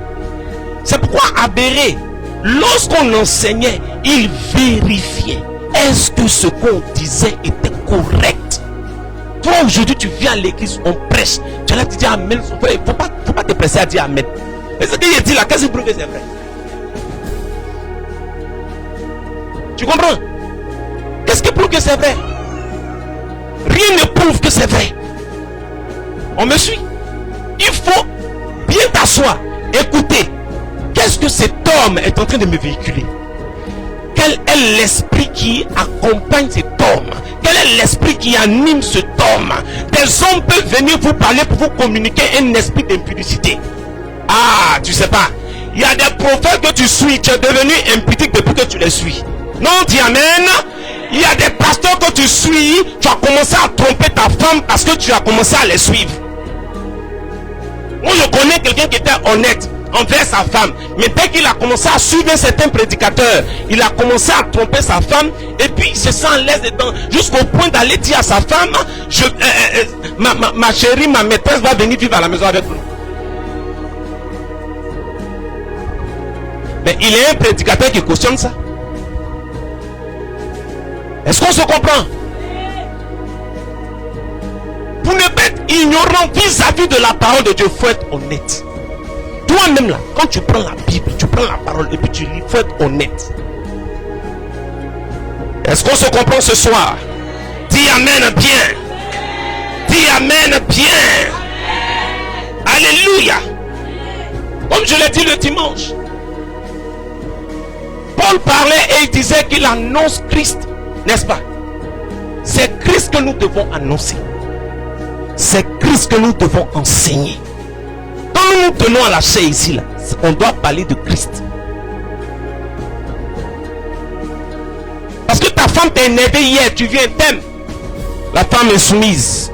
C'est pourquoi Abéré, lorsqu'on enseignait, il vérifiait. Est-ce que ce qu'on disait était correct? Toi aujourd'hui tu viens à l'église, on prêche, tu vas te dire amen. Il ne faut pas te presser à dire amen. Et ce qu'il dit là, qu'est-ce qui prouve que c'est vrai? Tu comprends? Qu'est-ce qui prouve que c'est vrai? Rien ne prouve que c'est vrai. On me suit? Il faut bien t'asseoir, écouter. Qu'est-ce que cet homme est en train de me véhiculer? Quel est l'esprit qui accompagne cet homme? Quel est l'esprit qui anime cet homme? Des hommes peuvent venir vous parler pour vous communiquer un esprit d'impudicité. Ah, tu sais pas. Il y a des prophètes que tu suis, tu es devenu impudique depuis que tu les suis. Non, dis amen. Il y a des pasteurs que tu suis, tu as commencé à tromper ta femme parce que tu as commencé à les suivre. Moi je connais quelqu'un qui était honnête envers sa femme, mais dès qu'il a commencé à suivre certains prédicateurs, il a commencé à tromper sa femme et puis il se sent à l'aise dedans jusqu'au point d'aller dire à sa femme ma chérie, ma maîtresse va venir vivre à la maison avec nous. Mais il est un prédicateur qui cautionne ça. Est-ce qu'on se comprend? Pour ne pas être ignorant vis-à-vis de la parole de Dieu, il faut être honnête. Toi-même là, quand tu prends la Bible, tu prends la parole et puis tu lis, il faut être honnête. Est-ce qu'on se comprend ce soir? Dis amen bien. Dis amen bien. Alléluia. Comme je l'ai dit le dimanche, Paul parlait et il disait qu'il annonce Christ, n'est-ce pas? C'est Christ que nous devons annoncer. C'est Christ que nous devons enseigner. Quand nous nous tenons à la chaise ici, là, on doit parler de Christ. Parce que ta femme t'a énervé hier, tu viens, t'aimes. La femme est soumise.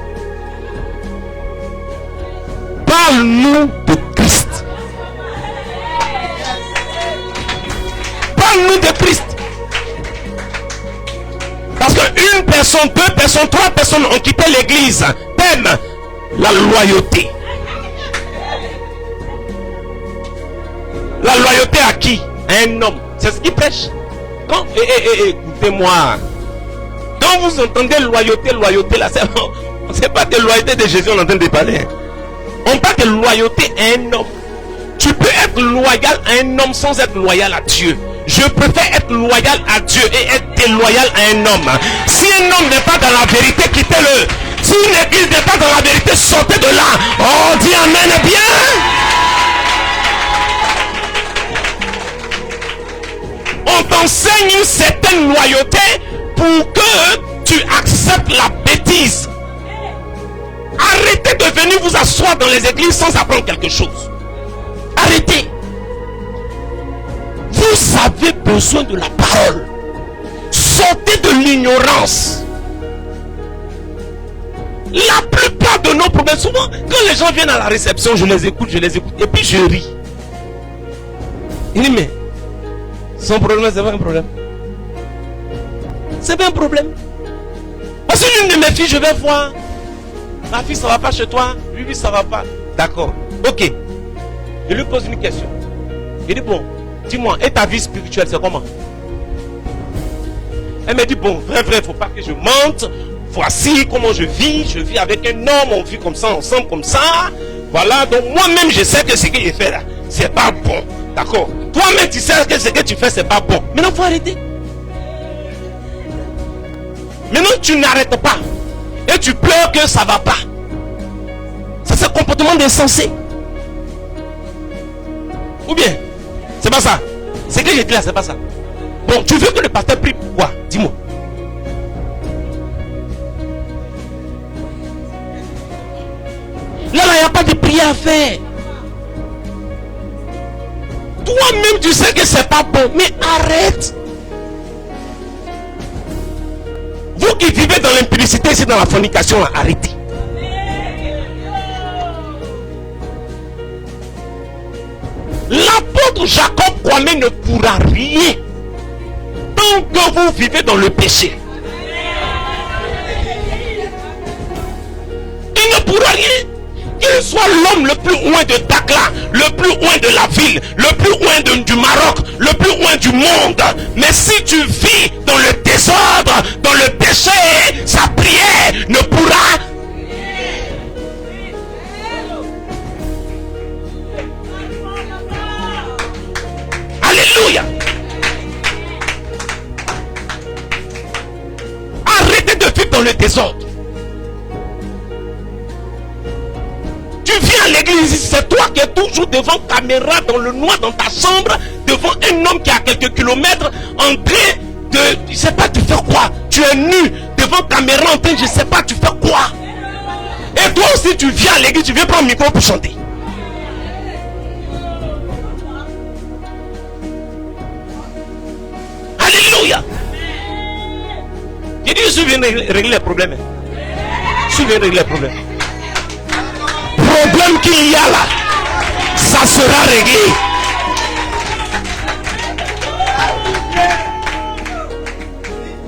Parle-nous de Christ. Parle-nous de Christ. personnes, 2 personnes, 3 personnes ont quitté l'église. Thème, la loyauté. La loyauté à qui? À un homme. C'est ce qu'il prêche. Quand, écoutez-moi. Quand vous entendez loyauté, loyauté, là, c'est pas de loyauté de Jésus on est en train de parler. On parle de loyauté à un homme. Tu peux être loyal à un homme sans être loyal à Dieu. Je préfère être loyal à Dieu et être déloyal à un homme. Si un homme n'est pas dans la vérité, quittez-le. Si une église n'est pas dans la vérité, sortez de là. Oh, dis amen bien. On t'enseigne une certaine loyauté pour que tu acceptes la bêtise. Arrêtez de venir vous asseoir dans les églises sans apprendre quelque chose. Arrêtez. Vous avez besoin de la parole. Sortez de l'ignorance. La plupart de nos problèmes, souvent, quand les gens viennent à la réception, je les écoute, et puis je ris. Il dit, mais son problème, c'est pas un problème. C'est pas un problème. Parce que l'une de mes filles, je vais voir. Ma fille, ça va pas chez toi. Lui, ça va pas. D'accord. Ok. Je lui pose une question. Il dit, bon, dis-moi, et ta vie spirituelle, c'est comment? Elle me dit, bon, vrai, faut pas que je mente. Voici comment je vis. Je vis avec un homme, on vit comme ça, ensemble, comme ça. Voilà, donc moi-même, je sais que ce que je fais là, c'est pas bon. D'accord? Toi-même, tu sais que ce que tu fais, c'est pas bon. Maintenant, il faut arrêter. Maintenant, tu n'arrêtes pas. Et tu pleures que ça va pas. Ça, c'est un comportement d'insensé. Ou bien, c'est pas ça. C'est que j'ai dit là, c'est pas ça. Bon, tu veux que le pasteur prie pour quoi? Dis-moi. Là, il n'y a pas de prière à faire. Toi-même, tu sais que c'est pas bon. Mais arrête. Vous qui vivez dans l'impudicité ici, dans la fornication, arrêtez. L'apôtre Jacob Kwame ne pourra rien tant que vous vivez dans le péché. Il ne pourra rien. Qu'il soit l'homme le plus loin de Dakar, le plus loin de la ville, le plus loin du Maroc, le plus loin du monde. Mais si tu vis dans le désordre, dans le péché, sa prière ne pourra. Alléluia. Arrêtez de vivre dans le désordre. Tu viens à l'église, c'est toi qui es toujours devant caméra, dans le noir, dans ta chambre, devant un homme qui est à quelques kilomètres, en train de, je ne sais pas, tu fais quoi? Tu es nu, devant caméra, en train, je ne sais pas, tu fais quoi? Et toi aussi, tu viens à l'église, tu viens prendre le micro pour chanter. Alléluia. J'ai dit, je viens régler les problèmes. Je viens régler les problèmes. Problème qu'il y a là, ça sera réglé.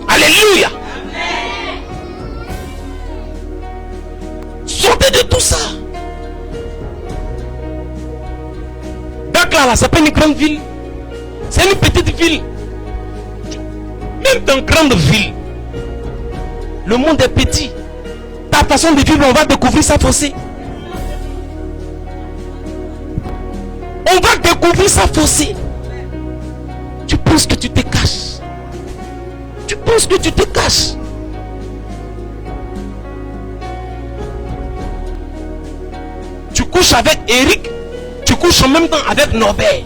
Alléluia. Sortez de tout ça. Dakar là, c'est pas une grande ville. C'est une petite ville. Même dans une grande ville, le monde est petit. Ta façon de vivre, on va découvrir ça fossé. On va découvrir ça fossé. Tu penses que tu te caches. Tu penses que tu te caches. Tu couches avec Eric. Tu couches en même temps avec Norbert.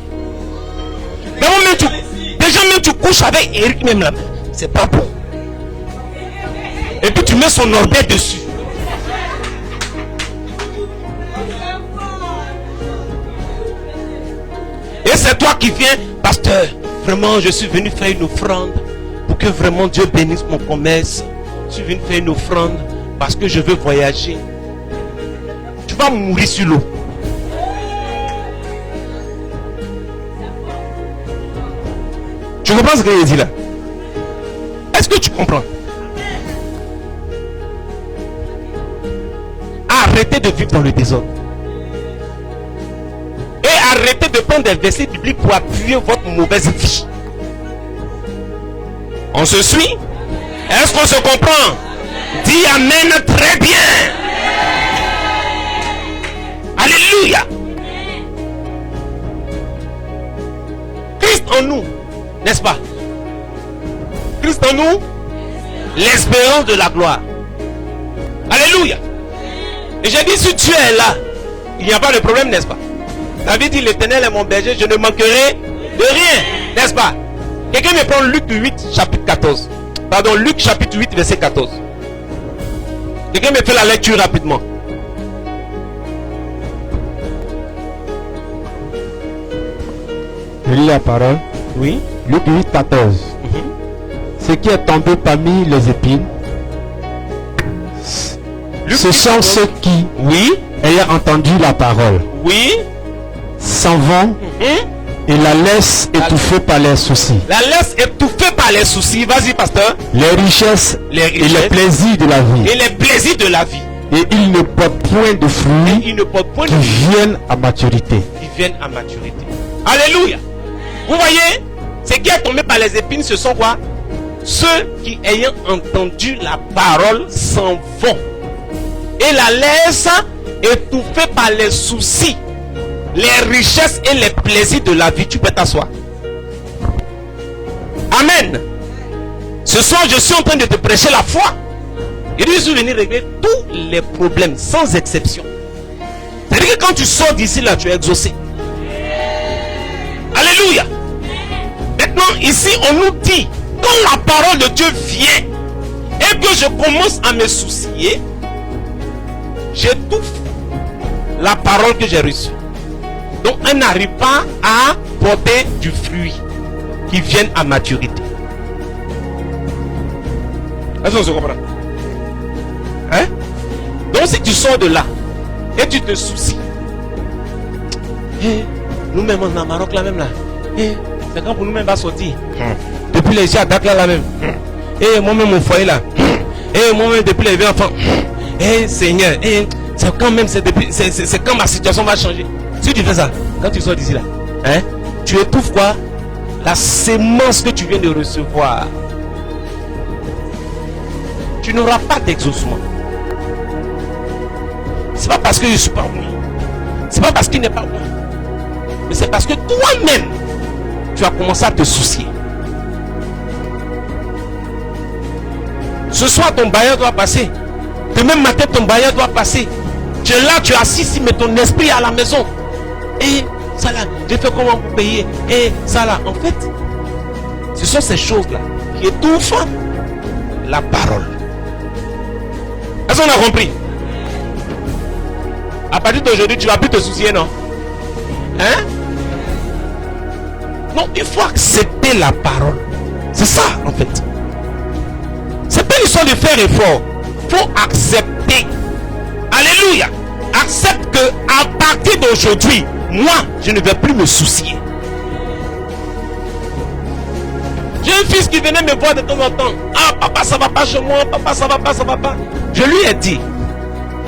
Déjà même tu couches avec Eric même là. C'est pas bon. Et puis tu mets son Norbert dessus. Et c'est toi qui viens, pasteur, vraiment je suis venu faire une offrande pour que vraiment Dieu bénisse mon commerce. Je suis venu faire une offrande parce que je veux voyager. Tu vas mourir sur l'eau. Tu comprends ce que je dis là? Est-ce que tu comprends? de vivre dans le désordre. Et arrêtez de prendre des versets bibliques pour appuyer votre mauvaise vie. On se suit? Est-ce qu'on se comprend? Dis Amen très bien. Alléluia. Christ en nous, n'est-ce pas? Christ en nous, l'espérance de la gloire. Alléluia. Et j'ai dit, si tu es là, il n'y a pas de problème, n'est-ce pas? David dit, l'Éternel est mon berger, je ne manquerai de rien, n'est-ce pas? Quelqu'un me prend Luc 8, chapitre 14. Pardon, Luc chapitre 8, verset 14. Quelqu'un me fait la lecture rapidement. Je lis la parole. Oui. Luc 8, 14. Ce qui est tombé parmi les épines, ce sont ceux qui, oui, ayant entendu la parole, oui, s'en vont et la laissent étouffée par les soucis. La laisse étouffée par les soucis. Vas-y, pasteur. Les richesses et les plaisirs de la vie. Et les plaisirs de la vie. Et ils ne portent point de fruits Ils ne portent point qui de fruits viennent à maturité. qui viennent à maturité. Alléluia. Vous voyez, ce qui est tombé par les épines, ce sont quoi? Ceux qui, ayant entendu la parole, s'en vont et la laissent étouffée par les soucis, les richesses et les plaisirs de la vie. Tu peux t'asseoir. Amen. Ce soir, je suis en train de te prêcher la foi. Et je suis venu régler tous les problèmes, sans exception. C'est-à-dire que quand tu sors d'ici, là, tu es exaucé. Alléluia. Maintenant, ici, on nous dit, quand la parole de Dieu vient, et que je commence à me soucier, j'étouffe la parole que j'ai reçue. Donc, elle n'arrive pas à porter du fruit qui vienne à maturité. Est-ce qu'on se comprend? Hein? Donc, si tu sors de là et tu te soucies, nous-mêmes en Maroc là même là, c'est quand pour nous-mêmes va sortir. Depuis les gens date là même. Et moi-même mon foyer là. Et moi-même depuis les enfants. Et Seigneur, c'est quand même c'est quand ma situation va changer. Si tu fais ça, quand tu sors d'ici là, hein, tu étouffes quoi? La sémence que tu viens de recevoir. Tu n'auras pas d'exaucement. C'est pas parce que je suis pas oui. C'est pas parce qu'il n'est pas oui. Mais c'est parce que toi-même, tu as commencé à te soucier. Ce soir, ton bailleur doit passer. Demain matin, ton bailleur doit passer. Tu es là, tu es assis ici, mais ton esprit est à la maison. Et ça là, j'ai fait comment pour payer? Et ça là, en fait, ce sont ces choses-là qui étouffent la parole. Est-ce qu'on a compris? À partir d'aujourd'hui, tu ne vas plus te soucier, non? Hein? Non, il faut accepter la parole. C'est ça, en fait. C'est pas une histoire de faire effort. Il faut accepter. Alléluia. Accepte que à partir d'aujourd'hui, moi, je ne vais plus me soucier. J'ai un fils qui venait me voir de temps en temps. Ah, papa, ça va pas chez moi. Papa, ça va pas, ça va pas. Je lui ai dit,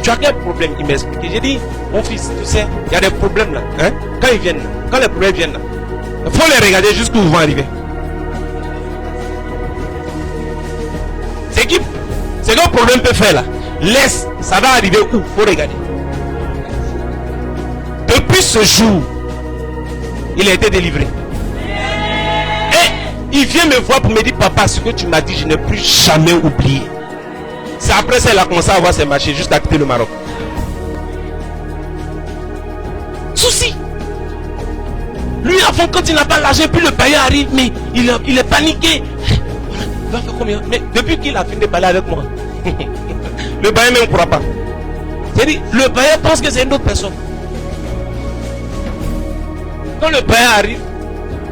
tu as quel problème? Il m'a expliqué. J'ai dit, mon fils, tu sais, il y a des problèmes là. Hein? Quand ils viennent, quand les problèmes viennent là, il faut les regarder jusqu'où ils vont arriver. C'est qu'un problème peut faire là. Laisse, ça va arriver où? Il faut regarder. Depuis ce jour, il a été délivré. Et il vient me voir pour me dire, papa, ce que tu m'as dit, je n'ai plus jamais oublié. C'est après ça qu'il a commencé à avoir ses marchés juste à quitter le Maroc. Souci. Lui, avant, quand il n'a pas l'argent, puis le bailleur arrive, mais il est paniqué. Il va faire combien? Mais depuis qu'il a fini de parler avec moi, le bailleur même ne croit pas. C'est-à-dire, le bailleur pense que c'est une autre personne. Quand le bailleur arrive,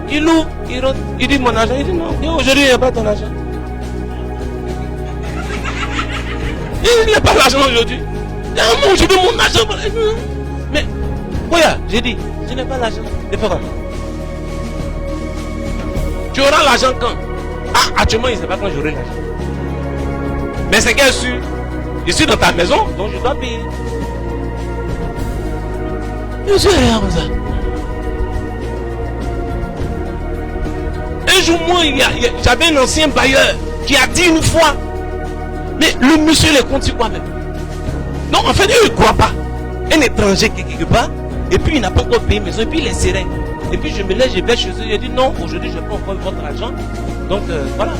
il ouvre, il rentre, il dit mon argent. Il dit non, aujourd'hui il n'y a pas ton argent. Il n'y a pas l'argent aujourd'hui. Non, je veux mon argent. Mais, voilà, j'ai dit, je n'ai pas l'argent. Il faut quoi? Tu auras l'argent quand? Ah, actuellement, il ne sait pas quand j'aurai l'argent. Mais c'est qu'elle est sûr. Je suis dans ta maison, donc je dois payer. Monsieur est là comme ça. Un jour, moi, j'avais un ancien bailleur qui a dit une fois, mais le monsieur les compte sur quoi même? Non, en fait, eux, ils ne croient pas. Un étranger quelque part, et puis il n'a pas encore payé maison, et puis il est serein. Et puis je me lève, je vais chez eux, je dis non, aujourd'hui je prends encore votre argent. Donc voilà.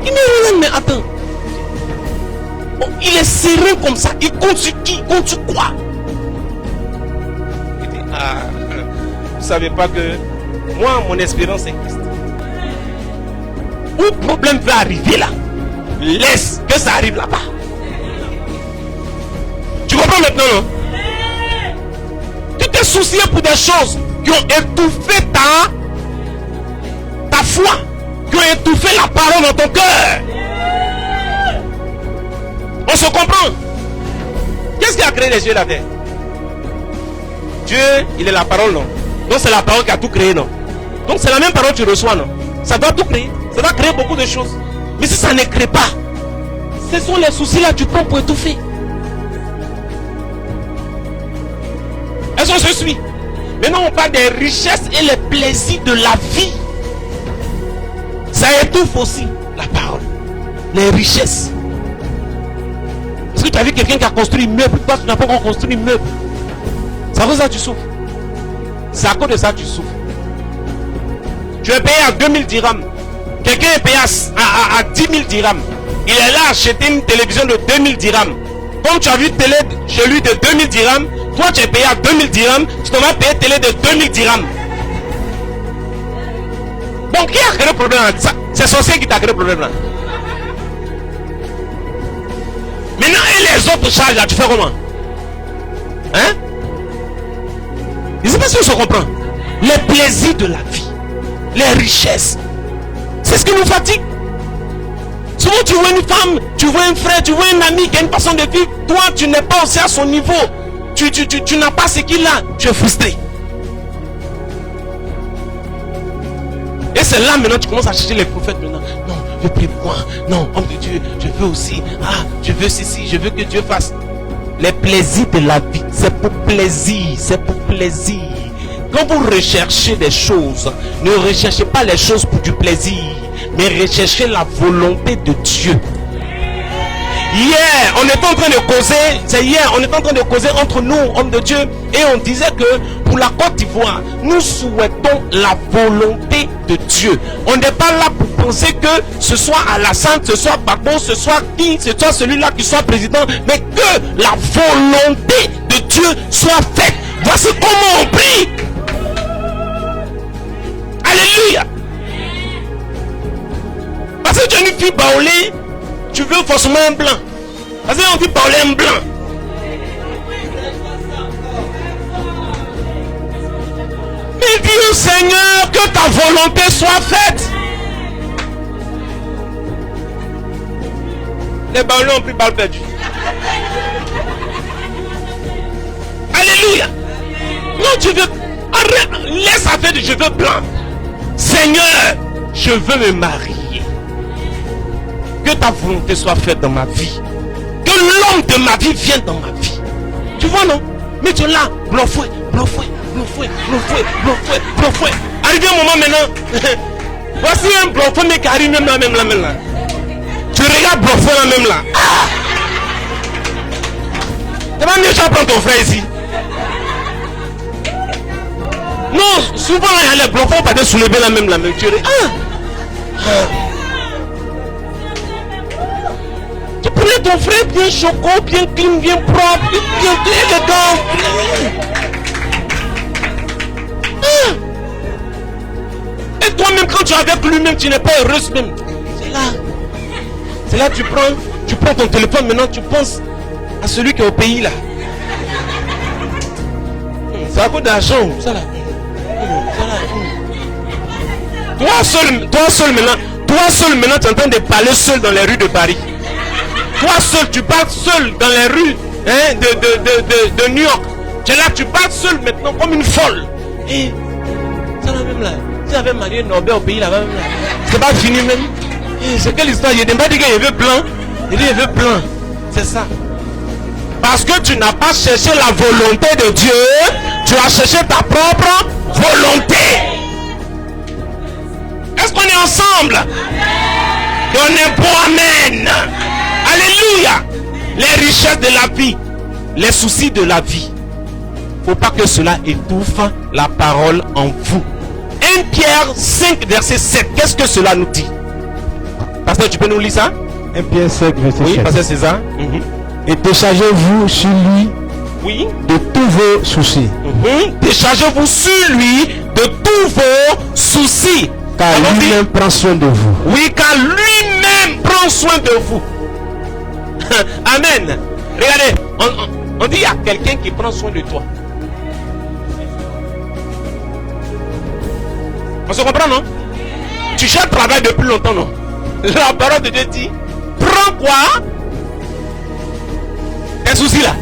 Il me dit, mais attends. Bon, il est serein comme ça, il compte sur qui? Il compte sur quoi? Il dit, ah, vous savez pas que moi, mon espérance est Christ. Où le problème va arriver là, laisse que ça arrive là-bas. Tu comprends maintenant, non? Tu t'es soucié pour des choses qui ont étouffé ta foi, qui ont étouffé la parole dans ton cœur. On se comprend? Qu'est-ce qui a créé les yeux et la terre? Dieu, il est la parole, non? Donc c'est la parole qui a tout créé, non? Donc c'est la même parole que tu reçois, non? Ça doit tout créer. Ça doit créer beaucoup de choses. Mais si ça ne crée pas, ce sont les soucis là que tu prends pour étouffer. Est-ce qu'on se suit? Maintenant on parle des richesses et les plaisirs de la vie. Ça étouffe aussi la parole. Les richesses. Est-ce que tu as vu quelqu'un qui a construit un meuble? Toi tu n'as pas encore construit un meuble. C'est à cause de ça que tu souffres. C'est à cause de ça que tu souffres. Tu es payé à 2000 dirhams. Quelqu'un est payé à 10 000 dirhams. Il est là à acheter une télévision de 2000 dirhams. Comme tu as vu télé chez lui de 2000 dirhams, toi tu es payé à 2000 dirhams, tu vas payer télé de 2000 dirhams. Donc qui a créé le problème là? C'est sorcier qui t'a créé le problème là. Maintenant, et les autres charges là, tu fais comment? Hein? Je ne sais pas si on se comprend. Les plaisirs de la vie, les richesses, c'est ce qui nous fatigue. Souvent tu vois une femme, tu vois un frère, tu vois un ami qui a une façon de vivre. Toi tu n'es pas aussi à son niveau. Tu n'as pas ce qu'il a. Tu es frustré. Et c'est là maintenant tu commences à chercher les prophètes maintenant. Non, je prie pour moi. Non, homme de Dieu, je veux aussi. Ah, je veux ceci, je veux que Dieu fasse. Les plaisirs de la vie, c'est pour plaisir, c'est pour plaisir. Quand vous recherchez des choses, ne recherchez pas les choses pour du plaisir, mais recherchez la volonté de Dieu. Hier, on était en train de causer, entre nous, hommes de Dieu, et on disait que pour la Côte d'Ivoire, nous souhaitons la volonté de Dieu. On n'est pas là pour penser que ce soit Alassane, ce soit Gbagbo, ce soit qui, ce soit celui-là qui soit président, mais que la volonté de Dieu soit faite. Voici comment on prie. Alléluia. Parce que tu es une fille baoulée, tu veux forcément un blanc. Parce qu'on dit baoulé un blanc. Mais dis au Seigneur que ta volonté soit faite. Les baoulés ont pris balle perdue. Alléluia. Non, tu veux. Arrête, laisse avec je veux blanc. Seigneur, je veux me marier. Que ta volonté soit faite dans ma vie. Que l'homme de ma vie vienne dans ma vie. Tu vois non? Mais tu es là, bluffoué. Arrivé un moment maintenant. Voici un bluffoué mais qui arrive même là. Tu regardes bluffoué là même là. Ah! C'est pas mieux, tu vas prendre ton frère ici. Non, souvent il y a les bluffons pas de soulever la même tu regardes. Tu prenais ton frère bien choco, bien clean, bien propre, bien élégant. Et toi-même quand tu es avec lui-même, tu n'es pas heureuse même. C'est là tu prends ton téléphone maintenant, tu penses à celui qui est au pays là. Ça a beaucoup d'argent, ça là. Toi seul maintenant, tu es en train de parler seul dans les rues de Paris. Toi seul, tu parles seul dans les rues de New York. Tu es là, tu parles seul maintenant comme une folle. Et ça là même là, tu avais marié Norbert au pays là-bas même là. C'est pas fini même. C'est quelle histoire? Il n'a pas dit qu'il veut blanc. Il dit il veut blanc. C'est ça. Parce que tu n'as pas cherché la volonté de Dieu, tu as cherché ta propre volonté. Est-ce qu'on est ensemble? Donnez bon amen. Alléluia. Les richesses de la vie, les soucis de la vie, faut pas que cela étouffe la parole en vous. 1 Pierre 5 verset 7. Qu'est-ce que cela nous dit? Pasteur, tu peux nous lire ça? 1 Pierre 5 verset Oui, 7. Pasteur César. Et déchargez-vous sur lui Oui. de tous vos soucis. Déchargez-vous sur lui de tous vos soucis. Car Allons-y. lui-même prend soin de vous. Oui, car lui-même prend soin de vous. Amen. Regardez, on dit il y a quelqu'un qui prend soin de toi. On se comprend, non? Tu cherches le travail depuis longtemps, non? La parole de Dieu dit, prends quoi? Un souci là.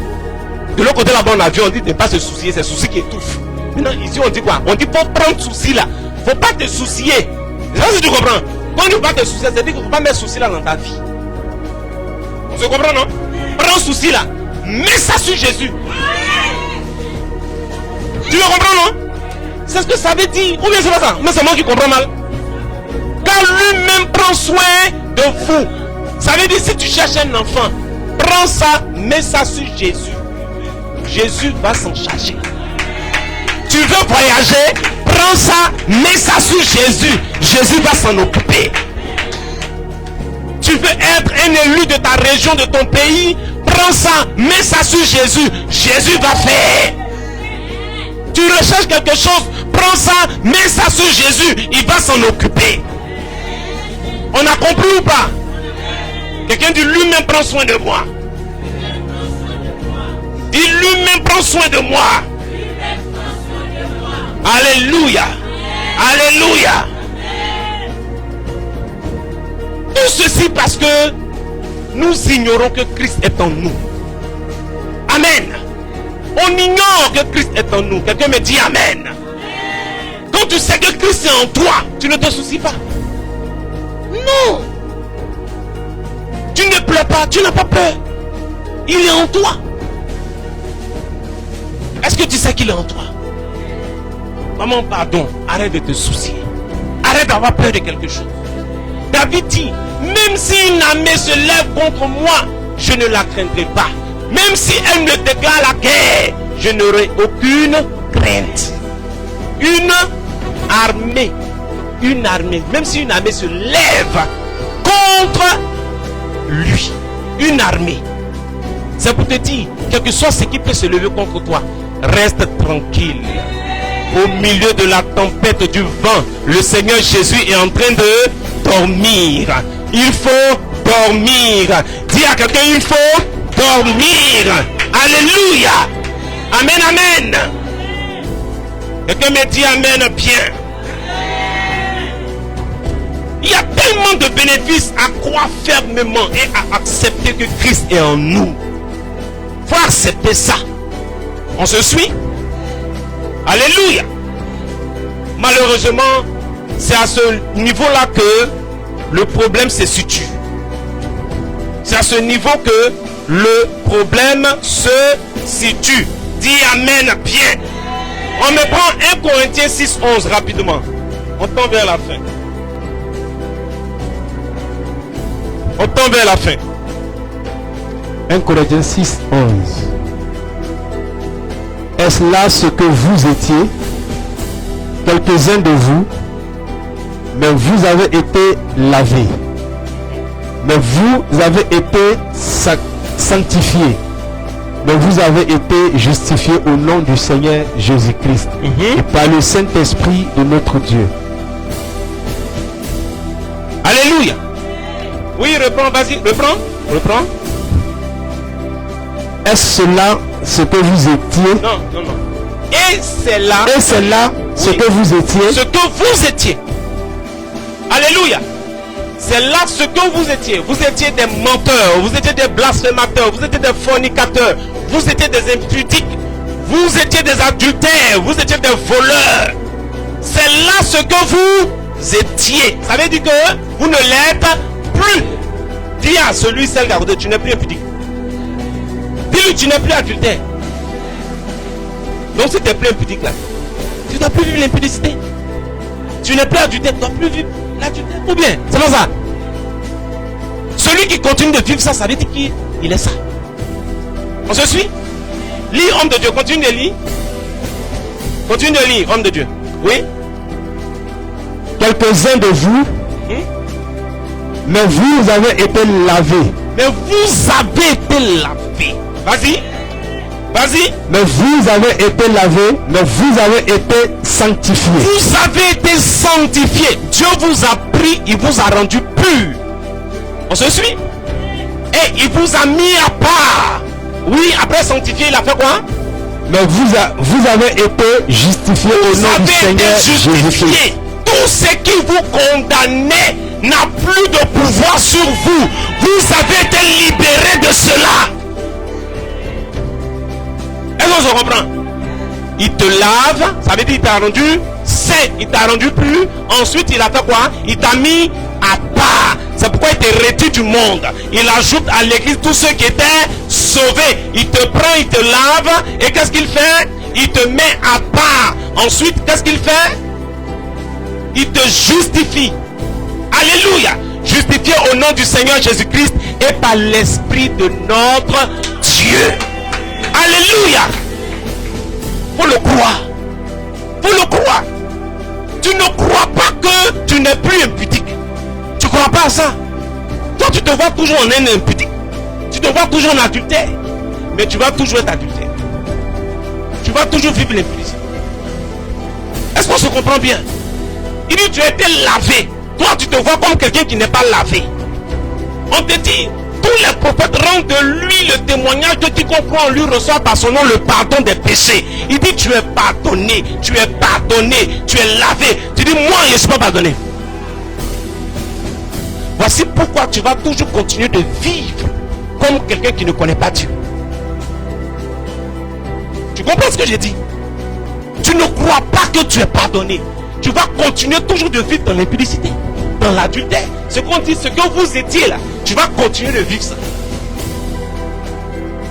De l'autre côté là-bas, on a vu, on dit de ne pas se soucier, c'est le souci qui étouffe. Maintenant, ici, on dit quoi? On dit faut prendre souci là. Faut pas te soucier. Je sais pas si tu comprends. Quand on ne faut pas te soucier, c'est-à-dire qu'il ne faut pas mettre souci là dans ta vie. On se comprend, non? Prends souci là. Mets ça sur Jésus. Tu le comprends, non? C'est ce que ça veut dire. Ou bien c'est pas ça? Mais c'est moi qui comprends mal. Car lui-même prend soin de vous. Ça veut dire si tu cherches un enfant, prends ça, mets ça sur Jésus. Jésus va s'en charger. Tu veux voyager, prends ça, mets ça sur Jésus. Jésus va s'en occuper. Tu veux être un élu de ta région, de ton pays, prends ça, mets ça sur Jésus. Jésus va faire. Tu recherches quelque chose, prends ça, mets ça sur Jésus. Il va s'en occuper. On a compris ou pas? Quelqu'un dit lui-même prend soin de moi. Dit lui-même prend soin de moi. Alléluia. Alléluia. Tout ceci parce que nous ignorons que Christ est en nous. Amen. On ignore que Christ est en nous. Quelqu'un me dit amen. Quand tu sais que Christ est en toi, tu ne te soucies pas. Non. Tu ne pleures pas, tu n'as pas peur. Il est en toi. Est-ce que tu sais qu'il est en toi? Maman, pardon, arrête de te soucier. Arrête d'avoir peur de quelque chose. David dit, même si une armée se lève contre moi, je ne la craindrai pas. Même si elle me déclare la guerre, je n'aurai aucune crainte. Une armée, même si une armée se lève contre lui, une armée. C'est pour te dire, quel que soit ce qui peut se lever contre toi, reste tranquille. Au milieu de la tempête du vent, le Seigneur Jésus est en train de dormir. Il faut dormir. Dis à quelqu'un, il faut dormir. Alléluia. Amen, amen. Quelqu'un me dit amen bien. Il y a tellement de bénéfices à croire fermement et à accepter que Christ est en nous. Il faut accepter ça. On se suit? Alléluia. Malheureusement, c'est à ce niveau-là que le problème se situe. C'est à ce niveau que le problème se situe. Dis amen bien. On me prend 1 Corinthiens 6:11 rapidement. On tend vers la fin. On tend vers la fin. 1 Corinthiens 6:11. Est-ce là ce que vous étiez? Quelques-uns de vous, mais vous avez été lavés. Mais vous avez été sanctifiés. Mais vous avez été justifiés au nom du Seigneur Jésus-Christ et par le Saint-Esprit de notre Dieu. Alléluia. Oui, reprends, vas-y, reprends. Est-ce là ce que vous étiez? Non. Et c'est là ce que vous étiez. Ce que vous étiez. Alléluia. C'est là ce que vous étiez. Vous étiez des menteurs, vous étiez des blasphémateurs, vous étiez des fornicateurs, vous étiez des impudiques, vous étiez des adultères, vous étiez des voleurs. C'est là ce que vous étiez. Ça veut dire que vous ne l'êtes plus. Dis à celui, celle qui tu n'es plus impudique. Dis Dis-lui, tu n'es plus adultère. Donc si tu n'es plus impudique là, tu ne dois plus vivre l'impudicité. Tu n'es plus adultère, tu ne dois plus vivre l'adultère. Ou bien, c'est pas ça. Celui qui continue de vivre ça, ça veut dire qu'il est ça. On se suit? Lis, homme de Dieu, continue de lire. Continue de lire, homme de Dieu. Oui? Quelques-uns de vous, mais vous avez été lavés. Mais vous avez été lavés. Vas-y. Vas-y. Mais vous avez été lavés, mais vous avez été sanctifiés. Vous avez été sanctifiés. Dieu vous a pris, il vous a rendu pur. On se suit? Et il vous a mis à part. Oui, après sanctifié, il a fait quoi? Mais vous avez été justifiés au nom du Seigneur Jésus-Christ. Tout ce qui vous condamnait n'a plus de pouvoir sur vous. Vous avez été libérés de cela. Est-ce qu'on se comprend? Il te lave, ça veut dire qu'il t'a rendu saint, il t'a rendu pur. Ensuite, il a fait quoi? Il t'a mis à part. C'est pourquoi il te retire du monde. Il ajoute à l'église tous ceux qui étaient sauvés. Il te prend, il te lave. Et qu'est-ce qu'il fait? Il te met à part. Ensuite, qu'est-ce qu'il fait? Il te justifie. Alléluia. Justifié au nom du Seigneur Jésus-Christ et par l'Esprit de notre Dieu. Alléluia. Faut le croire. Faut le croire. Tu ne crois pas que tu n'es plus impudique. Tu ne crois pas à ça. Toi, tu te vois toujours en haine impudique. Tu te vois toujours en adultère. Mais tu vas toujours être adultère. Tu vas toujours vivre l'impudicité. Est-ce qu'on se comprend bien? Il dit, tu as été lavé. Toi, tu te vois comme quelqu'un qui n'est pas lavé. On te dit, tous les prophètes rendent de lui le témoignage de quiconque croit en lui reçoit par son nom le pardon des péchés. Il dit, tu es pardonné, tu es pardonné, tu es lavé. Tu dis, moi, je ne suis pas pardonné. Voici pourquoi tu vas toujours continuer de vivre comme quelqu'un qui ne connaît pas Dieu. Tu comprends ce que j'ai dit? Tu ne crois pas que tu es pardonné. Tu vas continuer toujours de vivre dans l'impudicité, dans l'adultère. Ce qu'on dit, ce que vous étiez là, tu vas continuer de vivre ça.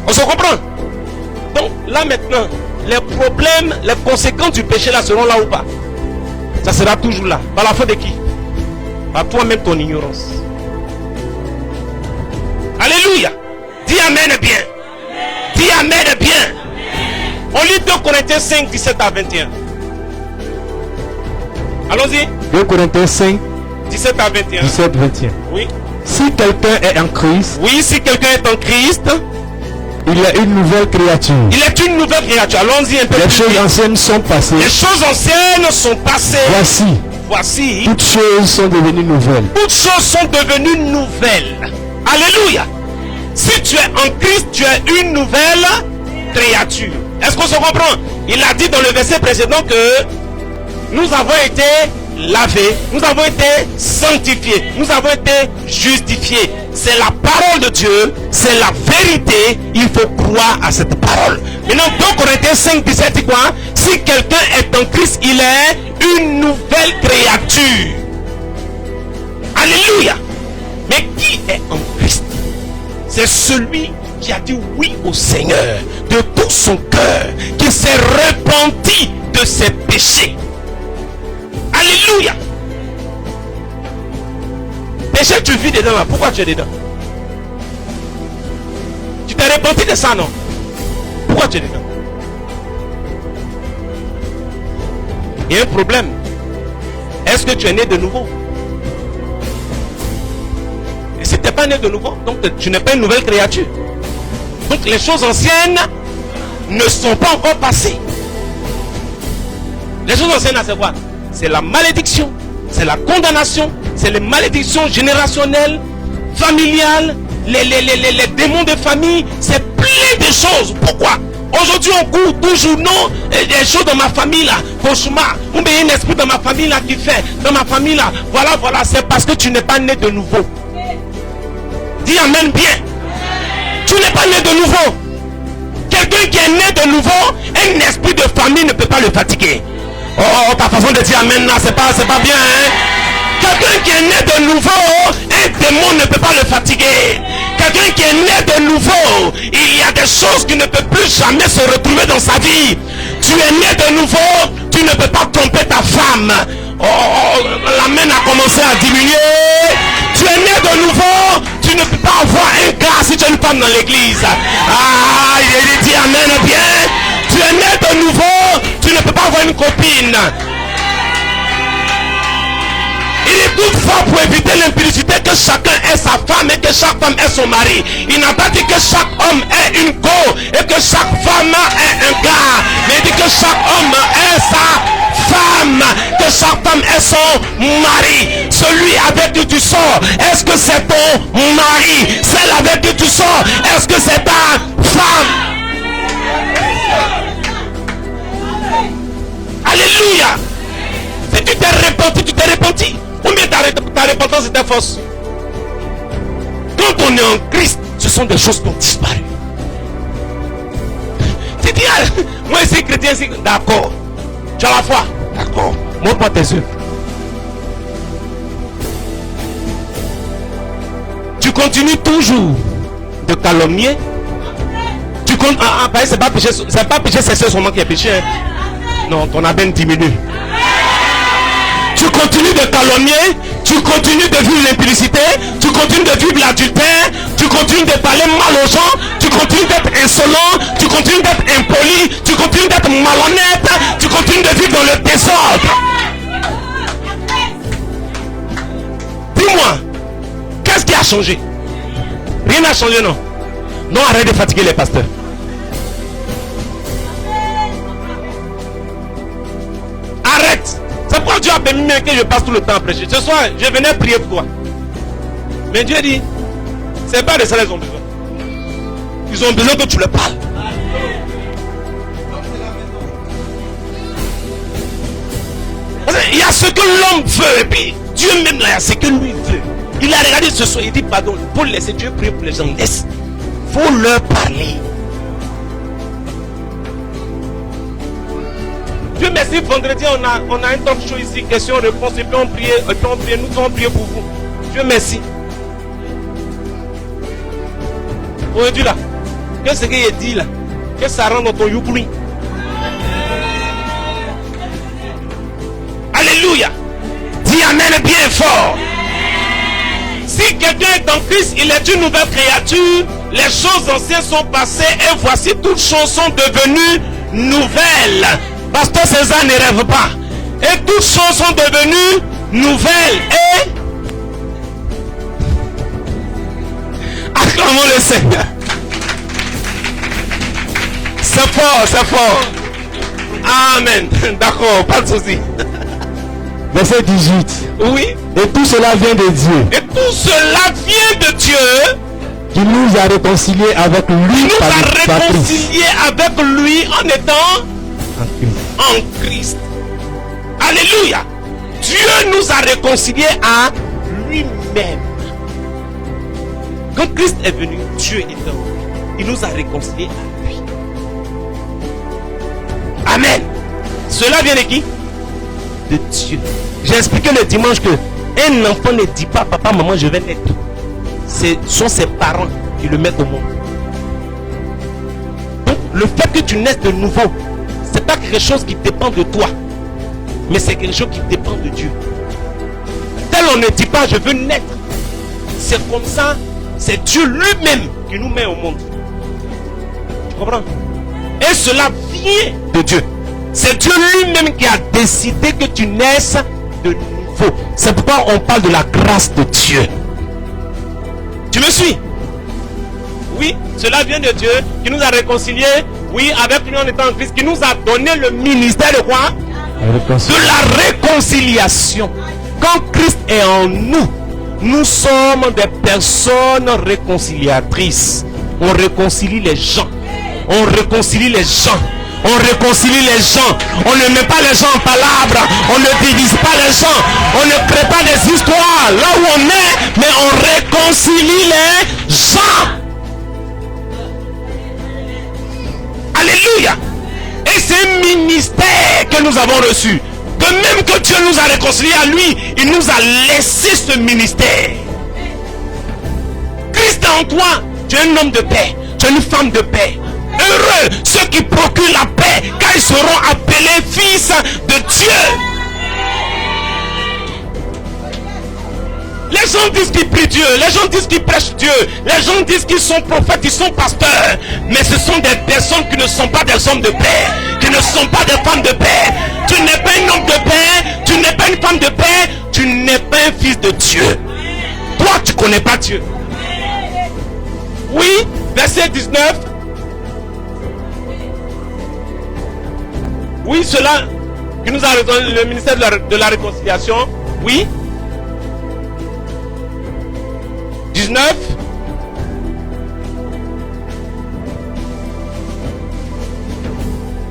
On se comprend? Donc là maintenant, les problèmes, les conséquences du péché là seront là ou pas? Ça sera toujours là. Par la faute de qui? Par toi-même, ton ignorance. Alléluia. Dis amen bien. Dis amen bien. On lit 2 Corinthiens 5, 17 à 21. Allons-y. 2 Corinthiens 5, 17 à 21. 17, 21. Oui. Si quelqu'un est en Christ, Oui, si quelqu'un est en Christ, il est une nouvelle créature. il est une nouvelle créature. Allons-y un peu Les plus choses vite. anciennes sont passées. Les choses anciennes sont passées. Voici, Toutes choses sont devenues nouvelles. toutes choses sont devenues nouvelles. Alléluia. Si tu es en Christ, tu es une nouvelle créature. Est-ce qu'on se comprend? Il a dit dans le verset précédent que nous avons été lavés, nous avons été sanctifiés, nous avons été justifiés. C'est la parole de Dieu, c'est la vérité. Il faut croire à cette parole. Maintenant, 2 Corinthiens 5, 17 dit quoi? Si quelqu'un est en Christ, il est une nouvelle créature. Alléluia. Mais qui est en Christ? C'est celui qui a dit oui au Seigneur de tout son cœur, qui s'est repenti de ses péchés. Alléluia. Péché, tu vis dedans là. Pourquoi tu es dedans? Tu t'es repenti de ça, non? Pourquoi tu es dedans? Il y a un problème. Est-ce que tu es né de nouveau? Et si tu n'es pas né de nouveau, donc tu n'es pas une nouvelle créature. Donc les choses anciennes ne sont pas encore passées. Les choses anciennes, c'est quoi? C'est la malédiction, c'est la condamnation, c'est les malédictions générationnelles, familiales, les démons de famille, c'est plein de choses. Pourquoi? Aujourd'hui on court toujours, non, des choses dans ma famille là, cauchemar, ou bien un esprit dans ma famille là qui fait, dans ma famille là, voilà, c'est parce que tu n'es pas né de nouveau. Dis amen bien. Tu n'es pas né de nouveau. Quelqu'un qui est né de nouveau, un esprit de famille ne peut pas le fatiguer. Oh, ta façon de dire amen là, c'est pas bien, hein? Quelqu'un qui est né de nouveau, un démon ne peut pas le fatiguer. Quelqu'un qui est né de nouveau, il y a des choses qui ne peuvent plus jamais se retrouver dans sa vie. Tu es né de nouveau, tu ne peux pas tromper ta femme. La main a commencé à diminuer. Tu es né de nouveau, tu ne peux pas avoir un gars si tu es une femme dans l'église. Ah, il dit amen bien. Tu es né de nouveau, tu ne peux pas avoir une copine. Il est toutefois pour éviter l'impudicité que chacun ait sa femme et que chaque femme ait son mari. Il n'a pas dit que chaque homme ait une go et que chaque femme ait un gars. Mais il dit que chaque homme ait sa femme, que chaque femme ait son mari. Celui avec qui tu sors, est-ce que c'est ton mari? Celle avec qui tu sors, est-ce que c'est ta femme? Alléluia. Si tu t'es repenti, tu t'es repenti. Ou bien ta repentance était fausse. Quand on est en Christ, ce sont des choses qui ont disparu. Tu dis, moi je suis chrétien, d'accord. Tu as la foi, d'accord. Montre-moi tes œuvres. Tu continues toujours de calomnier. Tu continues. C'est pas péché, c'est seulement qui est péché. Hein. Non, ton abène diminue. Tu continues de calomnier, tu continues de vivre l'impudicité, tu continues de vivre l'adultère, tu continues de parler mal aux gens, tu continues d'être insolent, tu continues d'être impoli, tu continues d'être malhonnête, tu continues de vivre dans le désordre. Dis-moi, qu'est-ce qui a changé? Rien n'a changé, non? Non, arrête de fatiguer les pasteurs. Arrête. C'est pourquoi Dieu a permis que je passe tout le temps à prêcher. Ce soir, je venais prier pour toi. Mais Dieu dit, c'est pas de ça qu'ils ont besoin. Ils ont besoin que tu leur parles. Il y a ce que l'homme veut et puis Dieu même là, il y a ce que lui veut. Il a regardé ce soir, il dit pardon, faut laisser Dieu prier pour les gens. Laisse. Faut leur parler. Dieu merci, vendredi on a un talk show ici, question-réponse, et puis on prie, nous allons prier pour vous. Dieu merci. Aujourd'hui là, qu'est-ce qu'il a dit là? Que ça rentre dans ton youpli. Alléluia. Dis amen bien fort. Si quelqu'un est en Christ, il est une nouvelle créature. Les choses anciennes sont passées et voici toutes choses sont devenues nouvelles. Pasteur César ne rêve pas. Et toutes choses sont devenues nouvelles. Et acclamons le Seigneur. C'est fort, c'est fort. Amen. D'accord, pas de souci. Verset 18. Oui. Et tout cela vient de Dieu. Et tout cela vient de Dieu. Qui nous a réconciliés avec lui. Qui nous a réconciliés avec lui en étant en Christ. Alléluia. Dieu nous a réconciliés à lui-même. Quand Christ est venu, Dieu est en lui. Il nous a réconciliés à lui. Amen. Cela vient de qui? De Dieu. J'ai expliqué le dimanche que un enfant ne dit pas papa, maman, je vais naître. Ce sont ses parents qui le mettent au monde. Donc le fait que tu naisses de nouveau, c'est pas quelque chose qui dépend de toi, mais c'est quelque chose qui dépend de Dieu. Tel on ne dit pas je veux naître. C'est comme ça, c'est Dieu lui-même qui nous met au monde. Tu comprends? Et cela vient de Dieu. C'est Dieu lui-même qui a décidé que tu naisses de nouveau. C'est pourquoi on parle de la grâce de Dieu. Tu me suis? Oui, cela vient de Dieu qui nous a réconciliés. Oui, avec lui en étant en Christ, qui nous a donné le ministère de quoi? De la réconciliation. Quand Christ est en nous, nous sommes des personnes réconciliatrices. On réconcilie les gens. On réconcilie les gens. On réconcilie les gens. On ne met pas les gens en palabres. On ne divise pas les gens. On ne crée pas des histoires là où on est, mais on réconcilie les gens. Alléluia. Et c'est un ministère que nous avons reçu. De même que Dieu nous a réconciliés à lui, il nous a laissé ce ministère. Christ en toi, tu es un homme de paix, tu es une femme de paix. Heureux ceux qui procurent la paix, car ils seront appelés fils de Dieu. Les gens disent qu'ils prient Dieu, les gens disent qu'ils prêchent Dieu, les gens disent qu'ils sont prophètes, ils sont pasteurs, mais ce sont des personnes qui ne sont pas des hommes de paix, qui ne sont pas des femmes de paix. Tu n'es pas un homme de paix, tu n'es pas une femme de paix, tu n'es pas un fils de Dieu. Toi, tu ne connais pas Dieu. Oui, verset 19. Oui, cela qui nous a redonné le ministère de la réconciliation. Oui. 19.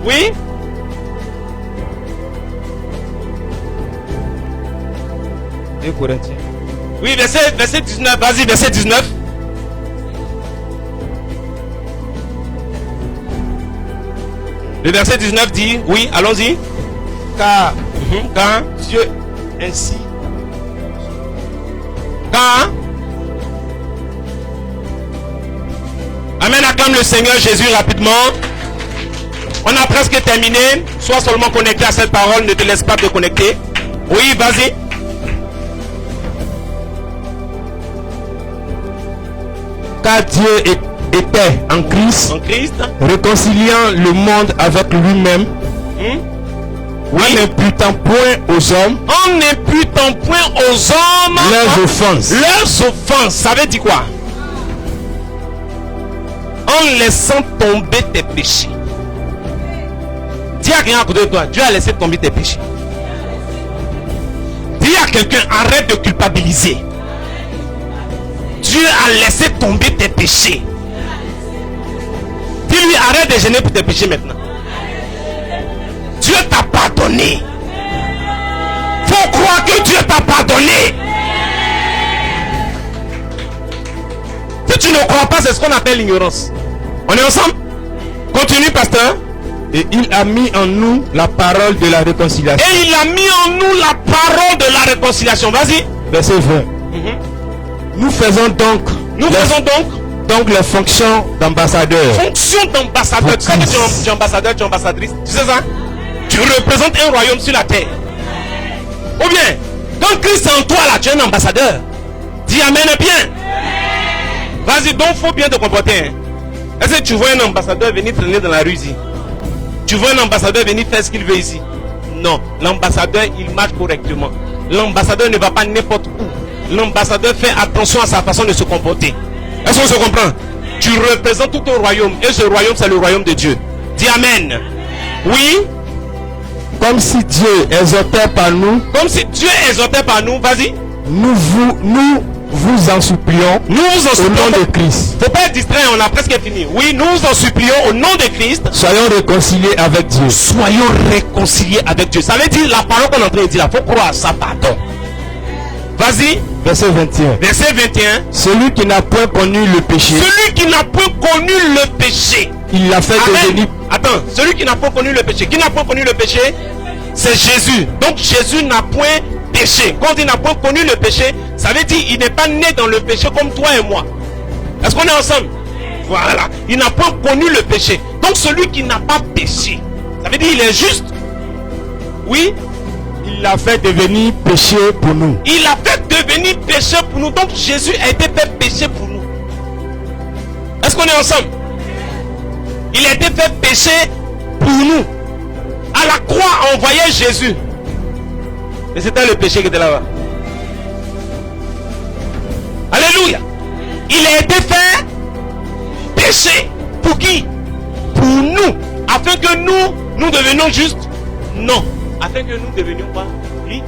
Oui. Oui, verset 19. Vas-y, verset 19. Le verset 19 dit, oui, allons-y. Car Dieu ainsi. Car. Amen, acclame le Seigneur Jésus rapidement. On a presque terminé. Sois seulement connecté à cette parole, ne te laisse pas te connecter. Oui, vas-y. Car Dieu était en Christ, réconciliant le monde avec lui-même, oui. En n'imputant point aux hommes, leurs offenses. Leurs offenses, ça veut dire quoi? En laissant tomber tes péchés. Dis à quelqu'un à côté de toi, Dieu a laissé tomber tes péchés. Dis à quelqu'un, arrête de culpabiliser. Dieu a laissé tomber tes péchés. Dis-lui, arrête de gêner pour tes péchés maintenant. Dieu t'a pardonné. Faut croire que Dieu t'a pardonné. Si tu ne crois pas, c'est ce qu'on appelle l'ignorance. On est ensemble? Continue, pasteur. Et il a mis en nous la parole de la réconciliation. Et il a mis en nous la parole de la réconciliation. Vas-y. Verset 20. Nous faisons donc les fonctions d'ambassadeur. Fonction d'ambassadeur. Tu sais que tu es ambassadeur, tu es ambassadrice. Tu sais ça? Tu représentes un royaume sur la terre. Ou bien, quand Christ est en toi là, tu es un ambassadeur. Dis amen bien. Vas-y, donc faut bien te comporter. Hein. Est-ce que tu vois un ambassadeur venir traîner dans la rue ici? Tu vois un ambassadeur venir faire ce qu'il veut ici? Non, l'ambassadeur il marche correctement. L'ambassadeur ne va pas n'importe où. L'ambassadeur fait attention à sa façon de se comporter. Est-ce qu'on se comprend? Tu représentes tout un royaume. Et ce royaume, c'est le royaume de Dieu. Dis amen. Oui. Comme si Dieu exhortait par nous. Comme si Dieu exhortait par nous. Vas-y. Nous vous en supplions. Nous vous en supplions. Au nom de Christ. Faut pas être distrait, on a presque fini. Oui, nous vous en supplions au nom de Christ. Soyons réconciliés avec Dieu. Soyons réconciliés avec Dieu. Ça veut dire la parole qu'on est en train de dire là. Faut croire à ça, pardon. Vas-y. Verset 21. Verset 21. Celui qui n'a point connu le péché. Celui qui n'a point connu le péché. Il l'a fait devenir. Attends, celui qui n'a pas connu le péché. Qui n'a pas connu le péché? C'est Jésus. Donc Jésus n'a point péché. Quand il n'a pas connu le péché, ça veut dire il n'est pas né dans le péché comme toi et moi. Est-ce qu'on est ensemble? Voilà. Il n'a pas connu le péché. Donc celui qui n'a pas péché, ça veut dire il est juste. Oui. Il l'a fait devenir péché pour nous. Il a fait devenir péché pour nous. Donc Jésus a été fait péché pour nous. Est-ce qu'on est ensemble? Il a été fait péché pour nous. À la croix, on voyait Jésus. Mais c'était le péché qui était là-bas. Alléluia. Il a été fait péché. Pour qui? Pour nous. Afin que nous devenions justes? Non. Afin que nous devenions quoi? Oui.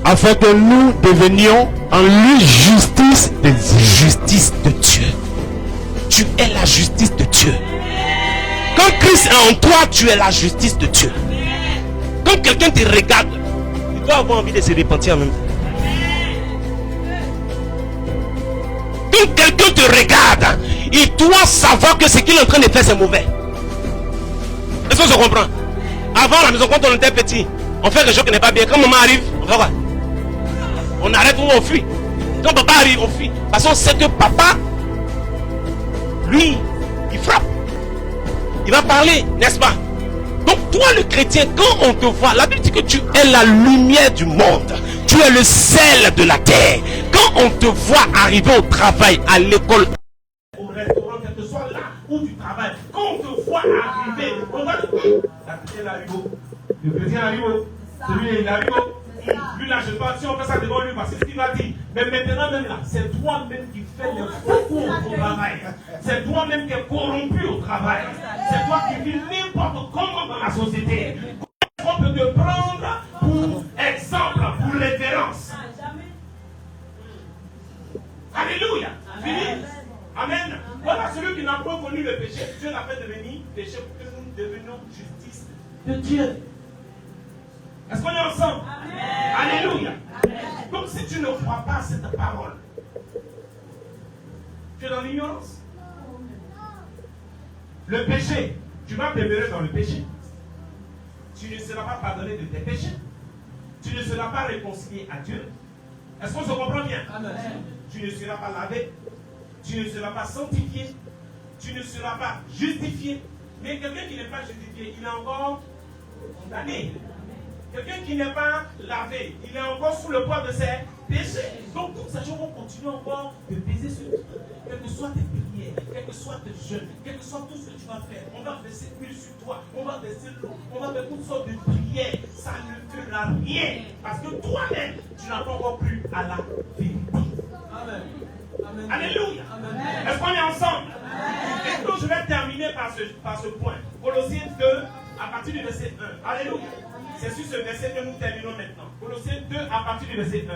Afin que nous devenions en lui justice de Dieu. Justice de Dieu. Tu es la justice de Dieu. Quand Christ est en toi, tu es la justice de Dieu. Quand quelqu'un te regarde, il doit avoir envie de se repentir en même temps. Quand quelqu'un te regarde, il doit savoir que ce qu'il est en train de faire, c'est mauvais. Est-ce qu'on se comprend? Avant la maison, quand on était petit, on fait quelque chose qui n'est pas bien. Quand maman arrive, on fait quoi? On arrête ou on fuit. Quand papa arrive, on fuit. Parce qu'on sait que papa lui, il frappe. Il va parler, n'est-ce pas? Donc toi le chrétien, quand on te voit, la Bible dit que tu es la lumière du monde. Tu es le sel de la terre. Quand on te voit arriver au travail, à l'école, au restaurant, quel que soit là où tu travailles, quand on te voit arriver, on va te dire, la chrétienne arrive où? Le chrétien arrive où? Celui-là il arrive où? Lui là, je sais pas si on fait ça devant lui, parce que c'est ce qu'il va dire. Mais maintenant même là, c'est toi-même qui fais le faux au travail. C'est toi-même qui es corrompu au travail. C'est toi qui vis n'importe comment dans la société. On peut te prendre pour exemple, pour référence. Alléluia. Fini. Amen. Voilà celui qui n'a pas connu le péché. Dieu l'a fait devenir péché pour que nous devenions justice de Dieu. Est-ce qu'on est ensemble? Amen. Alléluia. Amen. Donc si tu ne crois pas à cette parole, tu es dans l'ignorance. Le péché, tu vas demeurer dans le péché. Tu ne seras pas pardonné de tes péchés. Tu ne seras pas réconcilié à Dieu. Est-ce qu'on se comprend bien? Amen. Tu ne seras pas lavé. Tu ne seras pas sanctifié. Tu ne seras pas justifié. Mais quelqu'un qui n'est pas justifié, il est encore condamné. Quelqu'un qui n'est pas lavé, il est encore sous le poids de ses péchés. Donc toutes ces choses vont continuer encore de peser sur toi. Quelles que soient tes prières, quel que soit tes jeûnes, quel que soit tout ce que tu vas faire, on va verser l'huile sur toi, on va verser l'eau, on va faire toutes sortes de prières. Ça ne fera rien. Parce que toi-même, tu n'as pas encore plu à la vérité. Amen. Amen. Alléluia. Amen. Est-ce qu'on est ensemble? Amen. Et donc je vais terminer par ce point. Colossiens 2, à partir du verset 1. Alléluia. C'est sur ce verset que nous terminons maintenant. Colossiens 2 à partir du verset 1.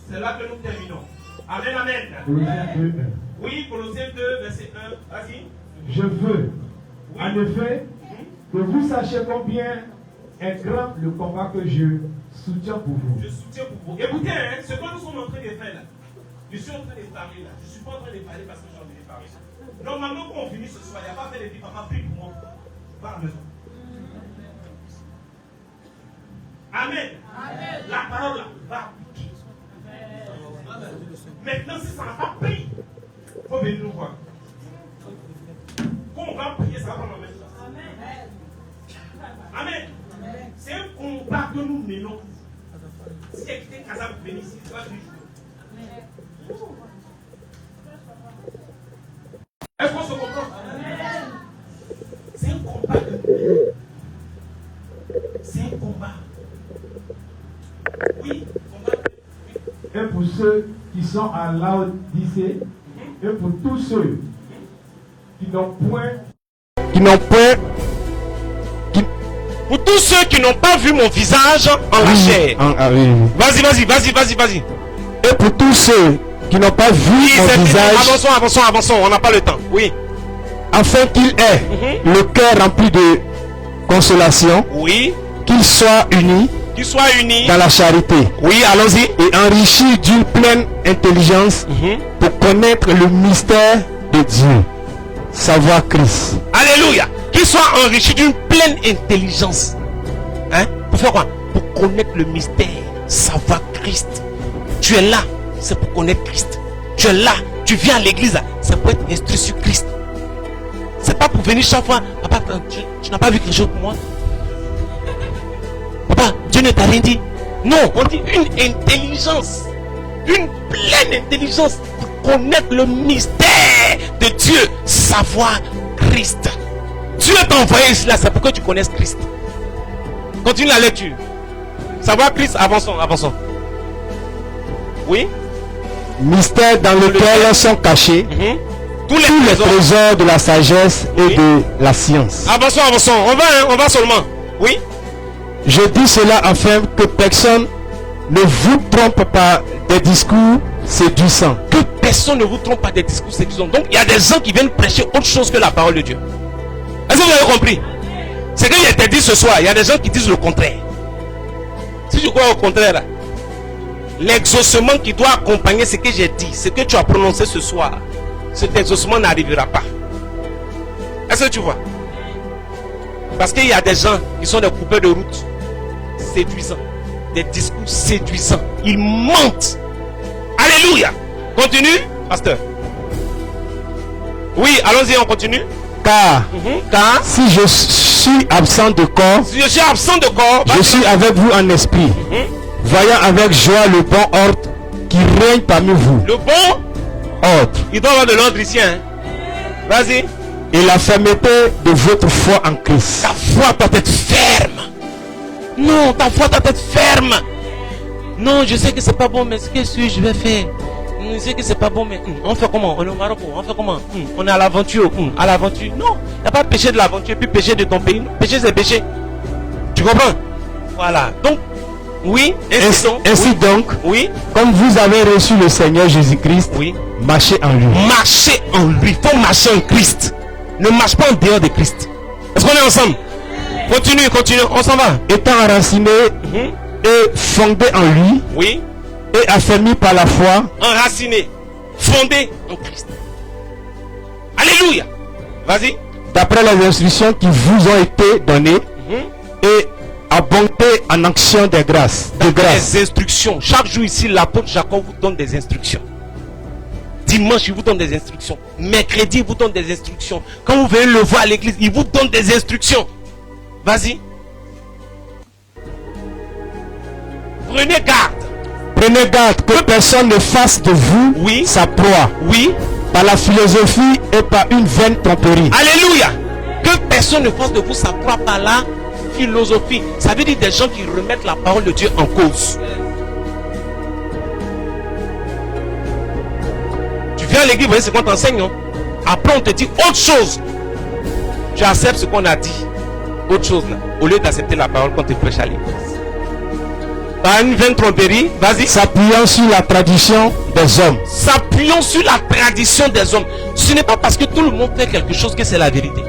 C'est là que nous terminons. Amen, amen. Colossiens 2, 1. Oui, Colossiens 2, verset 1. Vas-y. Je veux, oui, en effet, que vous sachiez combien est grand le combat que je soutiens pour vous. Je soutiens pour vous. Écoutez, hein, ce que nous sommes en train de faire là, je suis en train de parler là. Je ne suis pas en train de parler parce que j'ai envie de parler. Normalement, quand on finit ce soir, il n'y a pas fait de vie, papa, prie pour moi. Va à la maison. Amen. Amen. La parole là va appliquer. Amen. Maintenant, si ça n'a pas pris, il faut venir nous voir. Quand on va prier, ça va prendre la même place. Amen. Amen. Amen. C'est un combat que nous menons. Si il y a quitté Casa pour venir ici, ça va jouer. Est-ce qu'on se comprend? Amen. C'est un combat que nous menons. C'est un combat. Oui, combat. Et pour ceux qui sont à Laodicée, et pour tous ceux qui n'ont point, pour tous ceux qui n'ont pas vu mon visage en la chair. Oui. Vas-y. Et pour tous ceux qui n'ont pas vu mon visage, avançons, on n'a pas le temps. Oui. afin qu'il ait le cœur rempli de consolation, Oui. qu'il soit uni Qu'ils soient unis. dans la charité, Oui, allons-y. et enrichi d'une pleine intelligence pour connaître le mystère de Dieu, savoir Christ. Alléluia. Qu'ils soient enrichis d'une pleine intelligence. Hein? Pour faire quoi? Pour connaître le mystère, savoir Christ. Tu es là, c'est pour connaître Christ. Tu es là, tu viens à l'église, c'est pour être instruit sur Christ. C'est pas pour venir chaque fois. Papa, tu n'as pas vu quelque chose pour moi? Papa, Dieu ne t'a rien dit. Non, on dit une intelligence. Une pleine intelligence pour connaître le mystère de Dieu, savoir Christ. Dieu t'a envoyé ici là, c'est pour que tu connaisses Christ. Continue la lecture. Savoir Christ, avançons. Oui. Mystère dans lequel sont cachés Tous les trésors de la sagesse et de la science. Avançons. On va seulement. Oui. Je dis cela afin que personne ne vous trompe par des discours séduisants. Que personne ne vous trompe par des discours séduisants. Donc il y a des gens qui viennent prêcher autre chose que la parole de Dieu. Est-ce que vous avez compris? C'est que je t'ai dit ce soir, il y a des gens qui disent le contraire. Si tu crois au contraire, l'exaucement qui doit accompagner ce que j'ai dit, ce que tu as prononcé ce soir, cet exaucement n'arrivera pas. Est-ce que tu vois? Parce qu'il y a des gens qui sont des coupeurs de route séduisants, des discours séduisants. Ils mentent. Alléluia. Continue, pasteur. Oui, allons-y, on continue. Car Car si je suis absent de corps, si je suis absent de corps, je suis avec vous en esprit, voyant avec joie le bon ordre qui règne parmi vous. le bon, Ordre. il doit avoir de l'ordre ici. Hein. Vas-y. Et la fermeté de votre foi en Christ. Ta foi doit être ferme. Non, ta foi doit être ferme. Non, je sais que c'est pas bon, mais ce que je vais faire. Je sais que c'est pas bon, mais on fait comment? On est au Maroc, on fait comment? On est à l'aventure, à l'aventure. Non, il n'y a pas de péché de l'aventure, puis péché de ton pays. Péché, c'est péché. Tu comprends? Voilà. Donc, oui, Ainsi donc, oui, comme vous avez reçu le Seigneur Jésus-Christ, oui. marchez en lui. Marchez en lui. Il faut marcher en Christ. Ne marche pas en dehors de Christ. Est-ce qu'on est ensemble? Continue, continue, on s'en va. Étant enraciné et fondé en lui, Oui. et affermi par la foi, Enraciné, fondé en Christ. Alléluia. Vas-y. d'après les instructions qui vous ont été données, et abondé en action de grâce. Les instructions. Chaque jour ici, l'apôtre Jacob vous donne des instructions. Dimanche, il vous donne des instructions. Mercredi, il vous donne des instructions. Quand vous venez le voir à l'église, il vous donne des instructions. Vas-y. Prenez garde. Prenez garde que personne ne fasse de vous Oui. sa proie, Oui. par la philosophie et par une vaine tromperie. Alléluia. Que personne ne fasse de vous sa proie par la philosophie. Ça veut dire des gens qui remettent la parole de Dieu en cause. Tu viens à l'église, vous voyez ce qu'on t'enseigne, non? Après on te dit autre chose. Tu acceptes ce qu'on a dit. Autre chose là. Au lieu d'accepter la parole qu'on te prêche à l'église. Par une vaine tromperie, vas-y. S'appuyant sur la tradition des hommes. S'appuyons sur la tradition des hommes. Ce n'est pas parce que tout le monde fait quelque chose que c'est la vérité.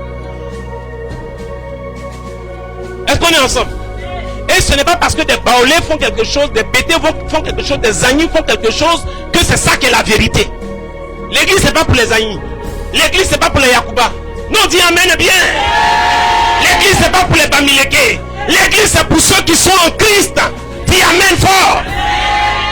Est-ce qu'on est ensemble? Et ce n'est pas parce que des baolés font quelque chose, des bétés font quelque chose, des agneaux font quelque chose, que c'est ça qui est la vérité. L'église c'est pas pour les agneaux. L'église c'est pas pour les Yacouba. Non, dis amen bien. L'église c'est pas pour les Bamileke. L'église c'est pour ceux qui sont en Christ. Dis amen fort.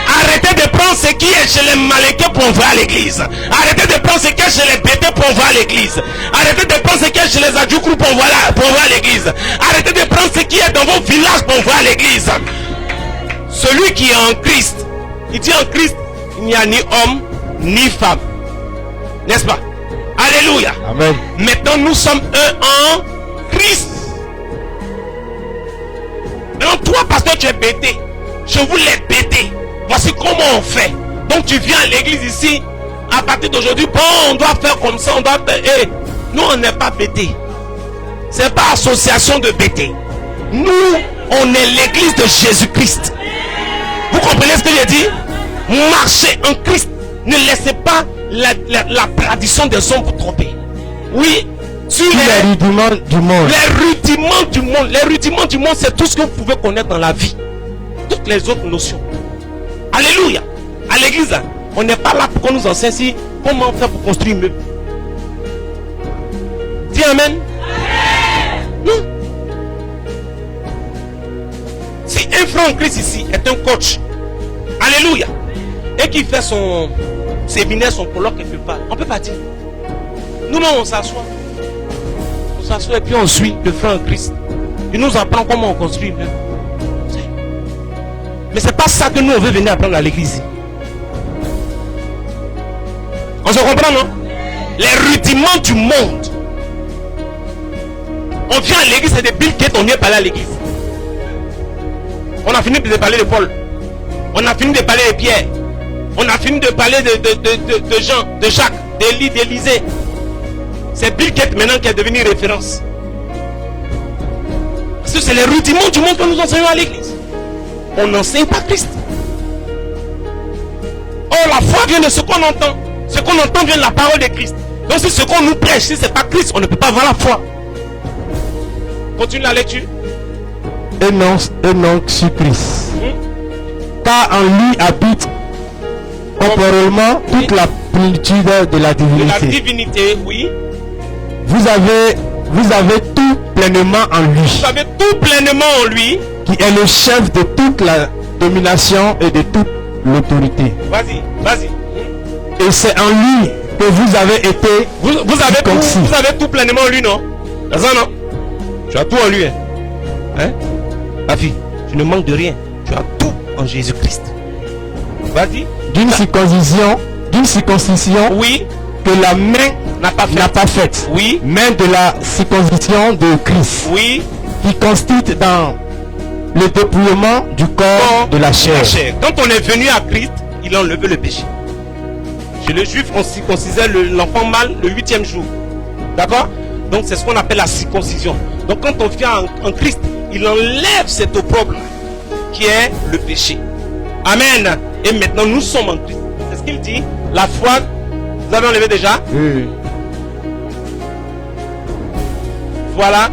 Arrêtez de prendre ce qui est chez les Malékés pour envoyer à l'église. Arrêtez de prendre ce qui est chez les Bétés pour envoyer à l'église. Arrêtez de prendre ce qui est chez les Adjoukrou pour envoyer à l'église. Arrêtez de prendre ce qui est dans vos villages pour envoyer à l'église. Celui qui est en Christ, il dit en Christ, il n'y a ni homme ni femme. N'est-ce pas? Alléluia. Amen. Maintenant nous sommes un en Christ. Maintenant toi pasteur tu es bêté. Je voulais bêter. Voici comment on fait. Donc tu viens à l'église ici. À partir d'aujourd'hui, bon, on doit faire comme ça, on doit faire. Hey, nous on n'est pas bêtés. C'est pas association de bêtés. Nous, on est l'église de Jésus-Christ. Vous comprenez ce que j'ai dit? Marchez en Christ. Ne laissez pas la tradition des hommes vous tromper. Oui, sur Les rudiments du monde. les rudiments du monde. Les rudiments du monde, c'est tout ce que vous pouvez connaître dans la vie. Toutes les autres notions. Alléluia. À l'église, on n'est pas là pour qu'on nous enseigne si comment faire pour construire mieux. Dis amen. Non. Si un frère en Christ ici est un coach, alléluia, et qui fait son séminaire, son colloque quelque part, on peut pas dire. Nous-mêmes, on s'assoit. On s'assoit et puis on suit le frère en Christ. Il nous apprend comment on construit mieux. Mais c'est pas ça que nous on veut venir apprendre à l'église. On se comprend, non? Les rudiments du monde. On vient à l'église, c'est des Bill Gates, on vient parler à l'église. On a fini de parler de Paul. On a fini de parler de Pierre. On a fini de parler de Jean, de Jacques, d'Élie, d'Élysée. C'est Bill Gates maintenant qui est devenu référence. Parce que c'est les rudiments du monde que nous enseignons à l'église. On n'enseigne pas Christ. Or la foi vient de ce qu'on entend. Ce qu'on entend vient de la parole de Christ. Donc si ce qu'on nous prêche, si ce n'est pas Christ, on ne peut pas avoir la foi. Continue la lecture. Et non sur Christ. Car en lui habite corporellement toute la plénitude de la De la divinité. divinité, oui. Vous avez tout pleinement en lui, Vous avez tout pleinement en lui. qui est le chef de toute la domination et de toute l'autorité. Vas-y, vas-y. Et c'est en lui que vous avez été Vous avez tout pleinement en lui, non? C'est ça, non? Tu as tout en lui. Hein? Ma fille, tu ne manques de rien. Tu as tout en Jésus-Christ. Vas-y. D'une circoncision Oui. que la main n'a pas faite. Oui. Mais de la circoncision de Christ. Oui. Qui consiste dans le dépouillement du corps de la chair. Quand on est venu à Christ, il a enlevé le péché. Chez les Juifs, on circoncisait l'enfant mâle le 8e jour. D'accord? Donc c'est ce qu'on appelle la circoncision. Donc quand on vient en Christ, il enlève cet opprobre qui est le péché. Amen. Et maintenant nous sommes en Christ. C'est ce qu'il dit. La foi, vous avez enlevé déjà? Oui. Voilà.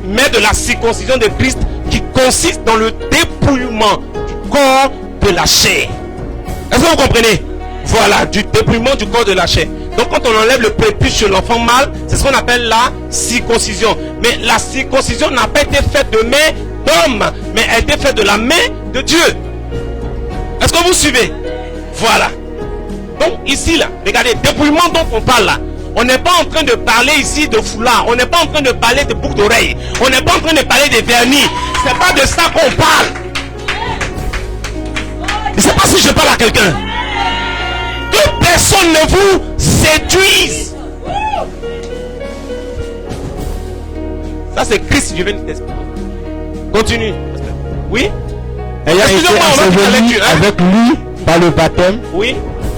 Mais de la circoncision de Christ qui consiste dans le dépouillement du corps de la chair. Est-ce que vous comprenez? Voilà, du dépouillement du corps de la chair. Donc quand on enlève le prépuce sur l'enfant mâle, c'est ce qu'on appelle la circoncision. Mais la circoncision n'a pas été faite de main d'homme, mais elle a été faite de la main de Dieu. Est-ce que vous suivez? Voilà. Donc ici là, regardez, dépouillement dont on parle là. On n'est pas en train de parler ici de foulard. On n'est pas en train de parler de boucles d'oreilles. On n'est pas en train de parler de vernis. C'est pas de ça qu'on parle. Je ne sais pas si je parle à quelqu'un. Que personne ne vous séduise. Ça c'est Christ, je viens de t'expliquer. Continue. Oui. Ayant été enseveli avec lui par le baptême. Oui.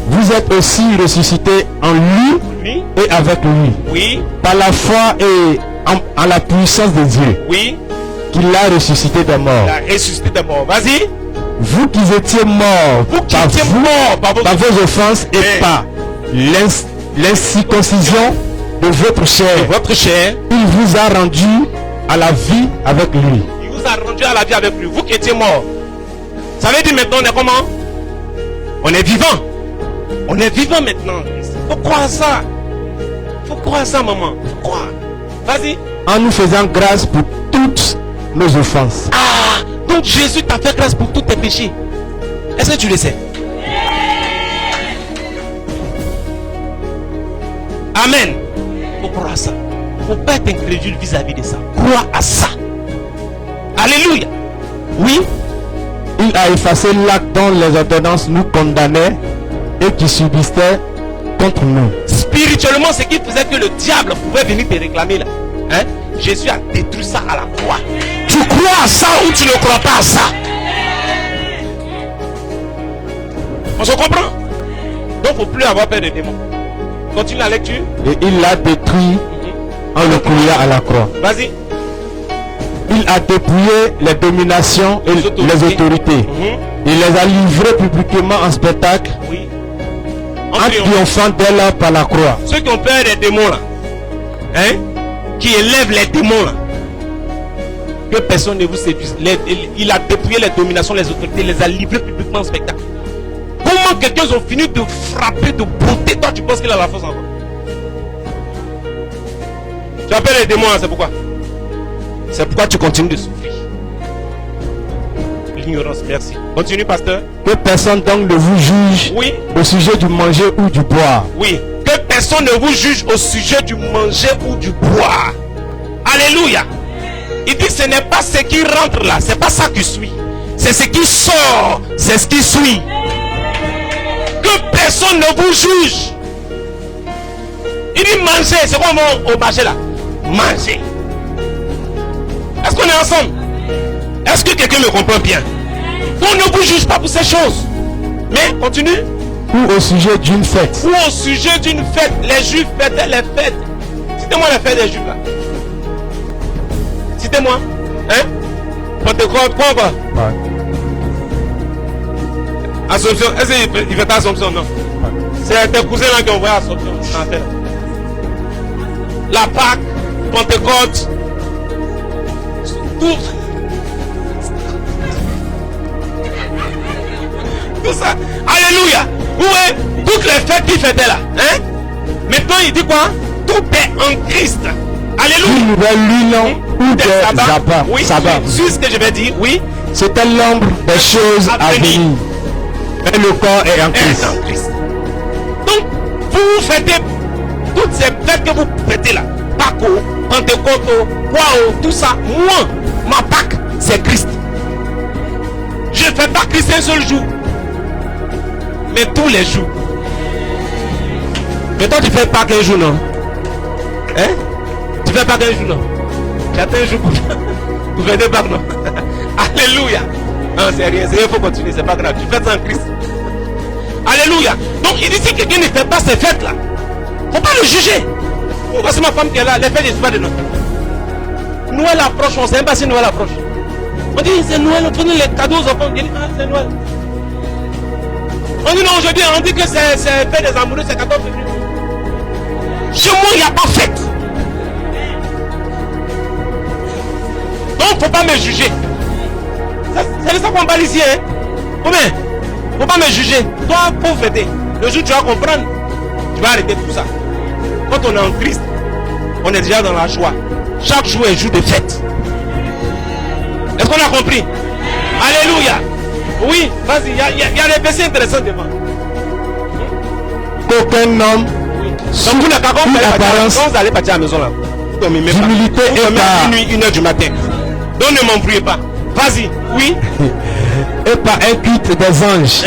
Vous êtes aussi ressuscités en lui et avec lui. Oui. Par la foi et en la puissance de Dieu. Oui. Qu'il a ressuscité des morts. Il a ressuscité des morts. Vas-y. Vous qui étiez morts par vos offenses et par l'incirconcision de votre chair. Il vous a rendu à la vie avec lui. Il vous a rendu à la vie avec lui. Vous qui étiez morts. Ça veut dire maintenant on est comment? On est vivant. On est vivant maintenant. Faut croire ça. Faut croire ça, maman. Faut croire. Vas-y. En nous faisant grâce pour toutes nos offenses. Ah, donc Jésus t'a fait grâce pour tous tes péchés. Est-ce que tu le sais? Amen. Faut croire à ça. Faut pas être incrédule vis-à-vis de ça. Crois à ça. Alléluia. Oui. Il a effacé l'acte dont les ordonnances nous condamnaient et qui subsistait contre nous. Spirituellement, ce qui faisait que le diable pouvait venir te réclamer là. Hein? Jésus a détruit ça à la croix. Tu crois à ça ou tu ne crois pas à ça? On se comprend? Donc il ne faut plus avoir peur des démons. Continue la lecture. Et il l'a détruit en le clouant à la croix. Vas-y. Il a dépouillé les dominations et les autorités. Il les a livrées publiquement en spectacle. Oui. En triomphant d'elle par la croix. Ceux qui ont peur des démons là, hein, qui élèvent les démons là, que personne ne vous séduise. Il a dépouillé les dominations, les autorités, les a livrées publiquement en spectacle. Comment quelqu'un ont fini de frapper de beauté? Toi tu penses qu'il a la force encore? Tu appelles les démons là, c'est pourquoi? C'est pourquoi tu continues de souffrir. L'ignorance, merci. Continue, pasteur. Que personne donc ne vous juge au sujet du manger ou du boire. Oui. Que personne ne vous juge au sujet du manger ou du boire. Alléluia. Il dit ce n'est pas ce qui rentre là, c'est pas ça qui suit. C'est ce qui sort, c'est ce qui suit. Que personne ne vous juge. Il dit manger, c'est quoi au marché là? Manger. Est-ce qu'on est ensemble? Est-ce que quelqu'un me comprend bien? On ne vous juge pas pour ces choses. Mais continue. Ou au sujet d'une fête. Ou au sujet d'une fête. Les juifs fêtaient les fêtes. Citez-moi les fêtes des juifs là. Citez-moi. Hein? Pentecôte, quoi? Ouais. Assomption. Est-ce qu'il fait Assomption? Non. C'est tes cousins là qui ont envoyé Assomption. La Pâque, Pentecôte. Tout ça. Alléluia. Ouais, toutes les fêtes qu'il fêtait là. Hein? Maintenant il dit quoi? Tout est en Christ. Alléluia. Une nouvelle lune ou des sabbats. Oui, c'est ce que je vais dire. Oui. C'était l'ombre des choses à venir. Et le corps est en Christ. Donc vous fêtez toutes ces fêtes que vous fêtez là, Pâques, Pentecôte, tout ça, moi, ma Pâques, c'est Christ. Je ne fais pas Christ un seul jour, mais tous les jours. Mais toi, tu fais Pâques un jour, non? Hein? Tu fais Pâques un jour, non? J'attends un jour pour faire des Pâques, non? Alléluia. Non, c'est rien, il faut continuer, c'est pas grave. Tu fais ça en Christ. Alléluia. Donc, il dit si quelqu'un ne fait pas ces fêtes-là, il ne faut pas le juger. Voici ma femme qui est là, les fêtes ne sont pas de Noël. Noël approche, on ne sait même pas si Noël approche. On dit c'est Noël, on donne les cadeaux aux enfants. On dit c'est Noël. On dit non, aujourd'hui, on dit que c'est fête des amoureux, c'est 14 février. Chez moi, il n'y a pas fête. Donc, il ne faut pas me juger. C'est ça qu'on parle ici, hein? Combien? Il ne faut pas me juger. Toi, pour fêter. Le jour où tu vas comprendre, tu vas arrêter tout ça. Quand on est en Christ, on est déjà dans la joie. Chaque jour est jour de fête. Est-ce qu'on a compris? Alléluia. Oui, vas-y, il y a des versets intéressants devant. Qu'aucun homme, Donc vous n'avez pas compris l'apparence. Quand vous allez partir à la maison là, d'humilité et par minuit, 1h du matin. Donc ne m'embrouillez pas. Vas-y, oui. et par un culte des anges,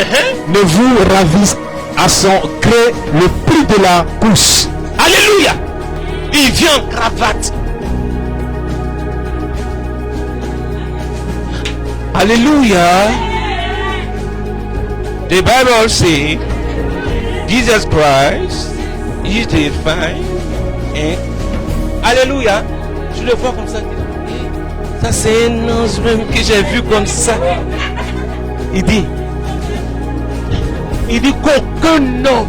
ne vous ravisse à son gré le prix de la course. Alléluia. Il vient en cravate. Alléluia. The Bible says Jesus Christ is divine. Alléluia. Je le vois comme ça. Ça c'est un ange même que j'ai vu comme ça. Il dit qu'aucun homme.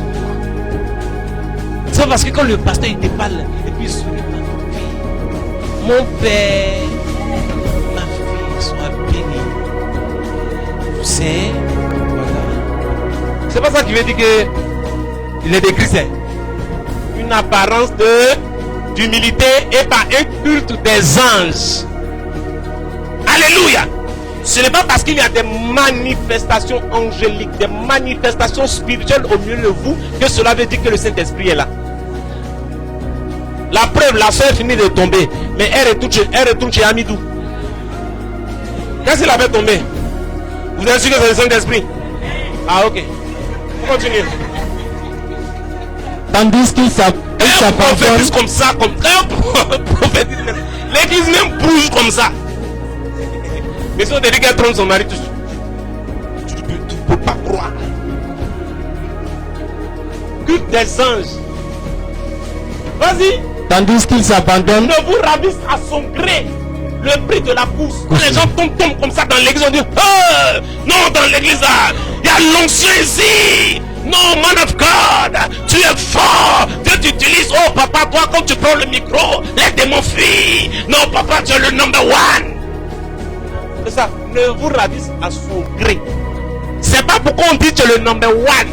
C'est parce que quand le pasteur il te parle et puis il sourit, mon père, ma fille, sois béni. C'est voilà. C'est pas ça qui veut dire que il est de Christ. Une apparence d'humilité et par un culte des anges. Alléluia. Ce n'est pas parce qu'il y a des manifestations angéliques, des manifestations spirituelles au milieu de vous que cela veut dire que le Saint-Esprit est là. La preuve, la soeur finit de tomber, mais elle retourne chez Amidou. Qu'est-ce qu'il avait tombé? Vous êtes sûr que c'est le Saint-Esprit? Ah ok. On continue. Tandis qu'il prophétise comme ça, comme un prophétise. L'église même bouge comme ça. Mais si on te dit qu'elle trompe son mari, tu ne peux pas croire. Culte des anges. Vas-y. Tandis qu'il s'abandonne. Ne vous ravisse à son gré le prix de la course. Les gens tombent comme ça dans l'église. On dit oh, non, dans l'église là, il y a l'onction ici. Non, man of God, tu es fort. Dieu t'utilise. Oh papa, toi quand tu prends le micro, les démons fuient. Non papa, tu es le number one. C'est ça, ne vous ravisse à son gré. C'est pas pourquoi on dit que tu es le number one,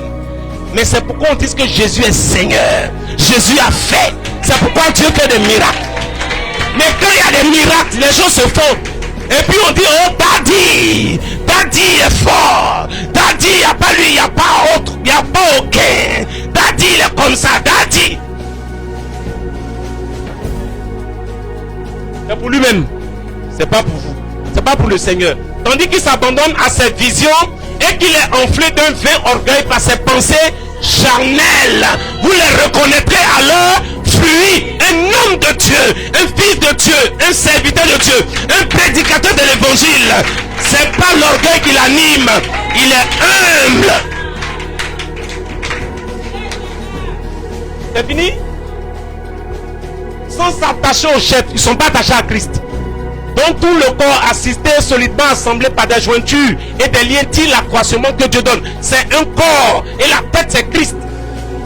mais c'est pourquoi on dit que Jésus est Seigneur. Jésus a fait. C'est pourquoi Dieu fait des miracles. Mais quand il y a des miracles, les gens se font. Et puis on dit, oh Daddy, Daddy est fort. Daddy, il n'y a pas lui, il n'y a pas autre, il n'y a pas aucun. Daddy, il est comme ça, Daddy. C'est pour lui-même. C'est pas pour vous. C'est pas pour le Seigneur. Tandis qu'il s'abandonne à ses visions et qu'il est enflé d'un vain orgueil par ses pensées charnelles. Vous les reconnaîtrez à leur fruit. Un homme de Dieu, un fils de Dieu, un serviteur de Dieu, un prédicateur de l'évangile. C'est pas l'orgueil qui l'anime. Il est humble. C'est fini? Sans s'attacher au chef, ils ne sont pas attachés à Christ. Donc tout le corps assisté solidement assemblé par des jointures et des liens tire l'accroissement que Dieu donne. C'est un corps et la tête c'est Christ.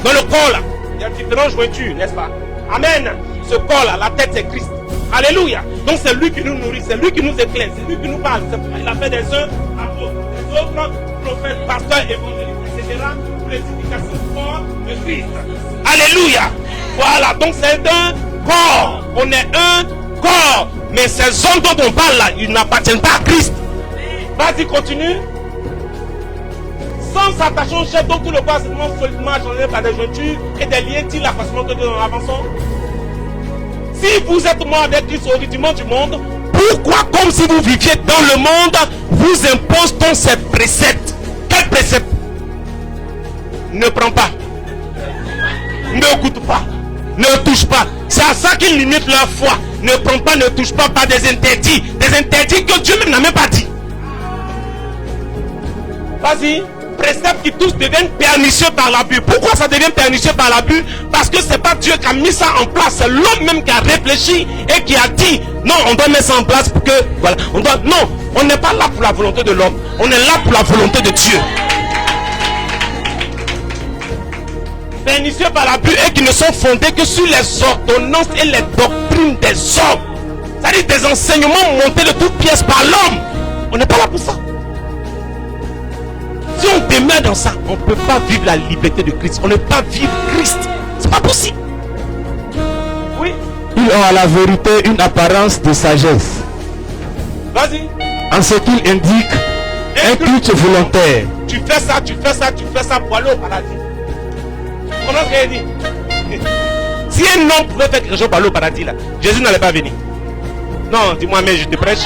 Dans le corps là, il y a différentes jointures, n'est-ce pas? Amen. Ce corps là, la tête c'est Christ. Alléluia. Donc c'est lui qui nous nourrit, c'est lui qui nous éclaire, c'est lui qui nous parle. Il a fait des uns apôtres, des autres prophètes, pasteurs, évangélistes, etc. Pour l'édification du corps de Christ. Alléluia. Voilà, donc c'est un corps. On est un corps. Mais ces hommes dont on parle là, ils n'appartiennent pas à Christ. Vas-y, continue. Sans Sans s'attacher au chef dont tout le corps seulement follement changé par des jointures et des liens tils l'accroissement que nous avançons. Si vous êtes mort avec Christ au rudiment du monde, pourquoi, comme si vous viviez dans le monde, vous impose-t-on ces préceptes? Quel précepte? Ne prends pas, ne goûte pas, ne touche pas. C'est à ça qu'ils limitent leur foi. Ne prends pas, ne touche pas, par des interdits que Dieu même n'a même pas dit. Vas-y. Préceptes qui tous deviennent pernicieux par l'abus. Pourquoi ça devient pernicieux par l'abus? Parce que c'est pas Dieu qui a mis ça en place, c'est l'homme même qui a réfléchi et qui a dit non, on doit mettre ça en place pour que voilà, non, on n'est pas là pour la volonté de l'homme, on est là pour la volonté de Dieu. Pernicieux par l'abus et qui ne sont fondés que sur les ordonnances et les doctrines des hommes, c'est-à-dire des enseignements montés de toutes pièces par l'homme. On n'est pas là pour ça. Si on demeure dans ça, on ne peut pas vivre la liberté de Christ. On ne peut pas vivre Christ. C'est pas possible. Oui. Ils ont à la vérité une apparence de sagesse. Vas-y. En ce qu'ils indiquent un culte volontaire. Tu fais ça, tu fais ça, tu fais ça pour aller au paradis. Comment est-ce qu'il dit? Si un homme pouvait faire quelque chose pour aller au paradis, là, Jésus n'allait pas venir. Non, dis-moi, mais je te prêche.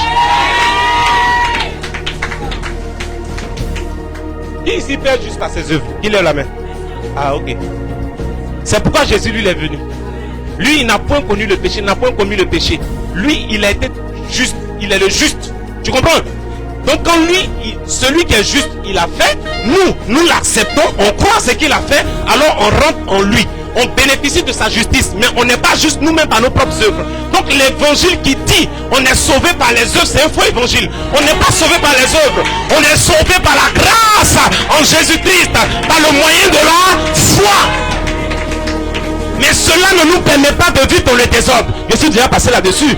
Qui ici fait juste à ses œuvres? Qui lève la main? Ah, ok. C'est pourquoi Jésus, lui, est venu. Lui, il n'a point connu le péché, il n'a point commis le péché. Lui, il a été juste, il est le juste. Tu comprends? Donc quand lui, celui qui est juste, il a fait, nous l'acceptons, on croit à ce qu'il a fait, alors on rentre en lui. On bénéficie de sa justice, mais on n'est pas juste nous-mêmes par nos propres œuvres. Donc l'évangile qui dit on est sauvé par les œuvres, c'est un faux évangile. On n'est pas sauvé par les œuvres, on est sauvé par la grâce en Jésus-Christ, par le moyen de la foi. Mais cela ne nous permet pas de vivre dans le désordre. Je suis déjà passé là-dessus.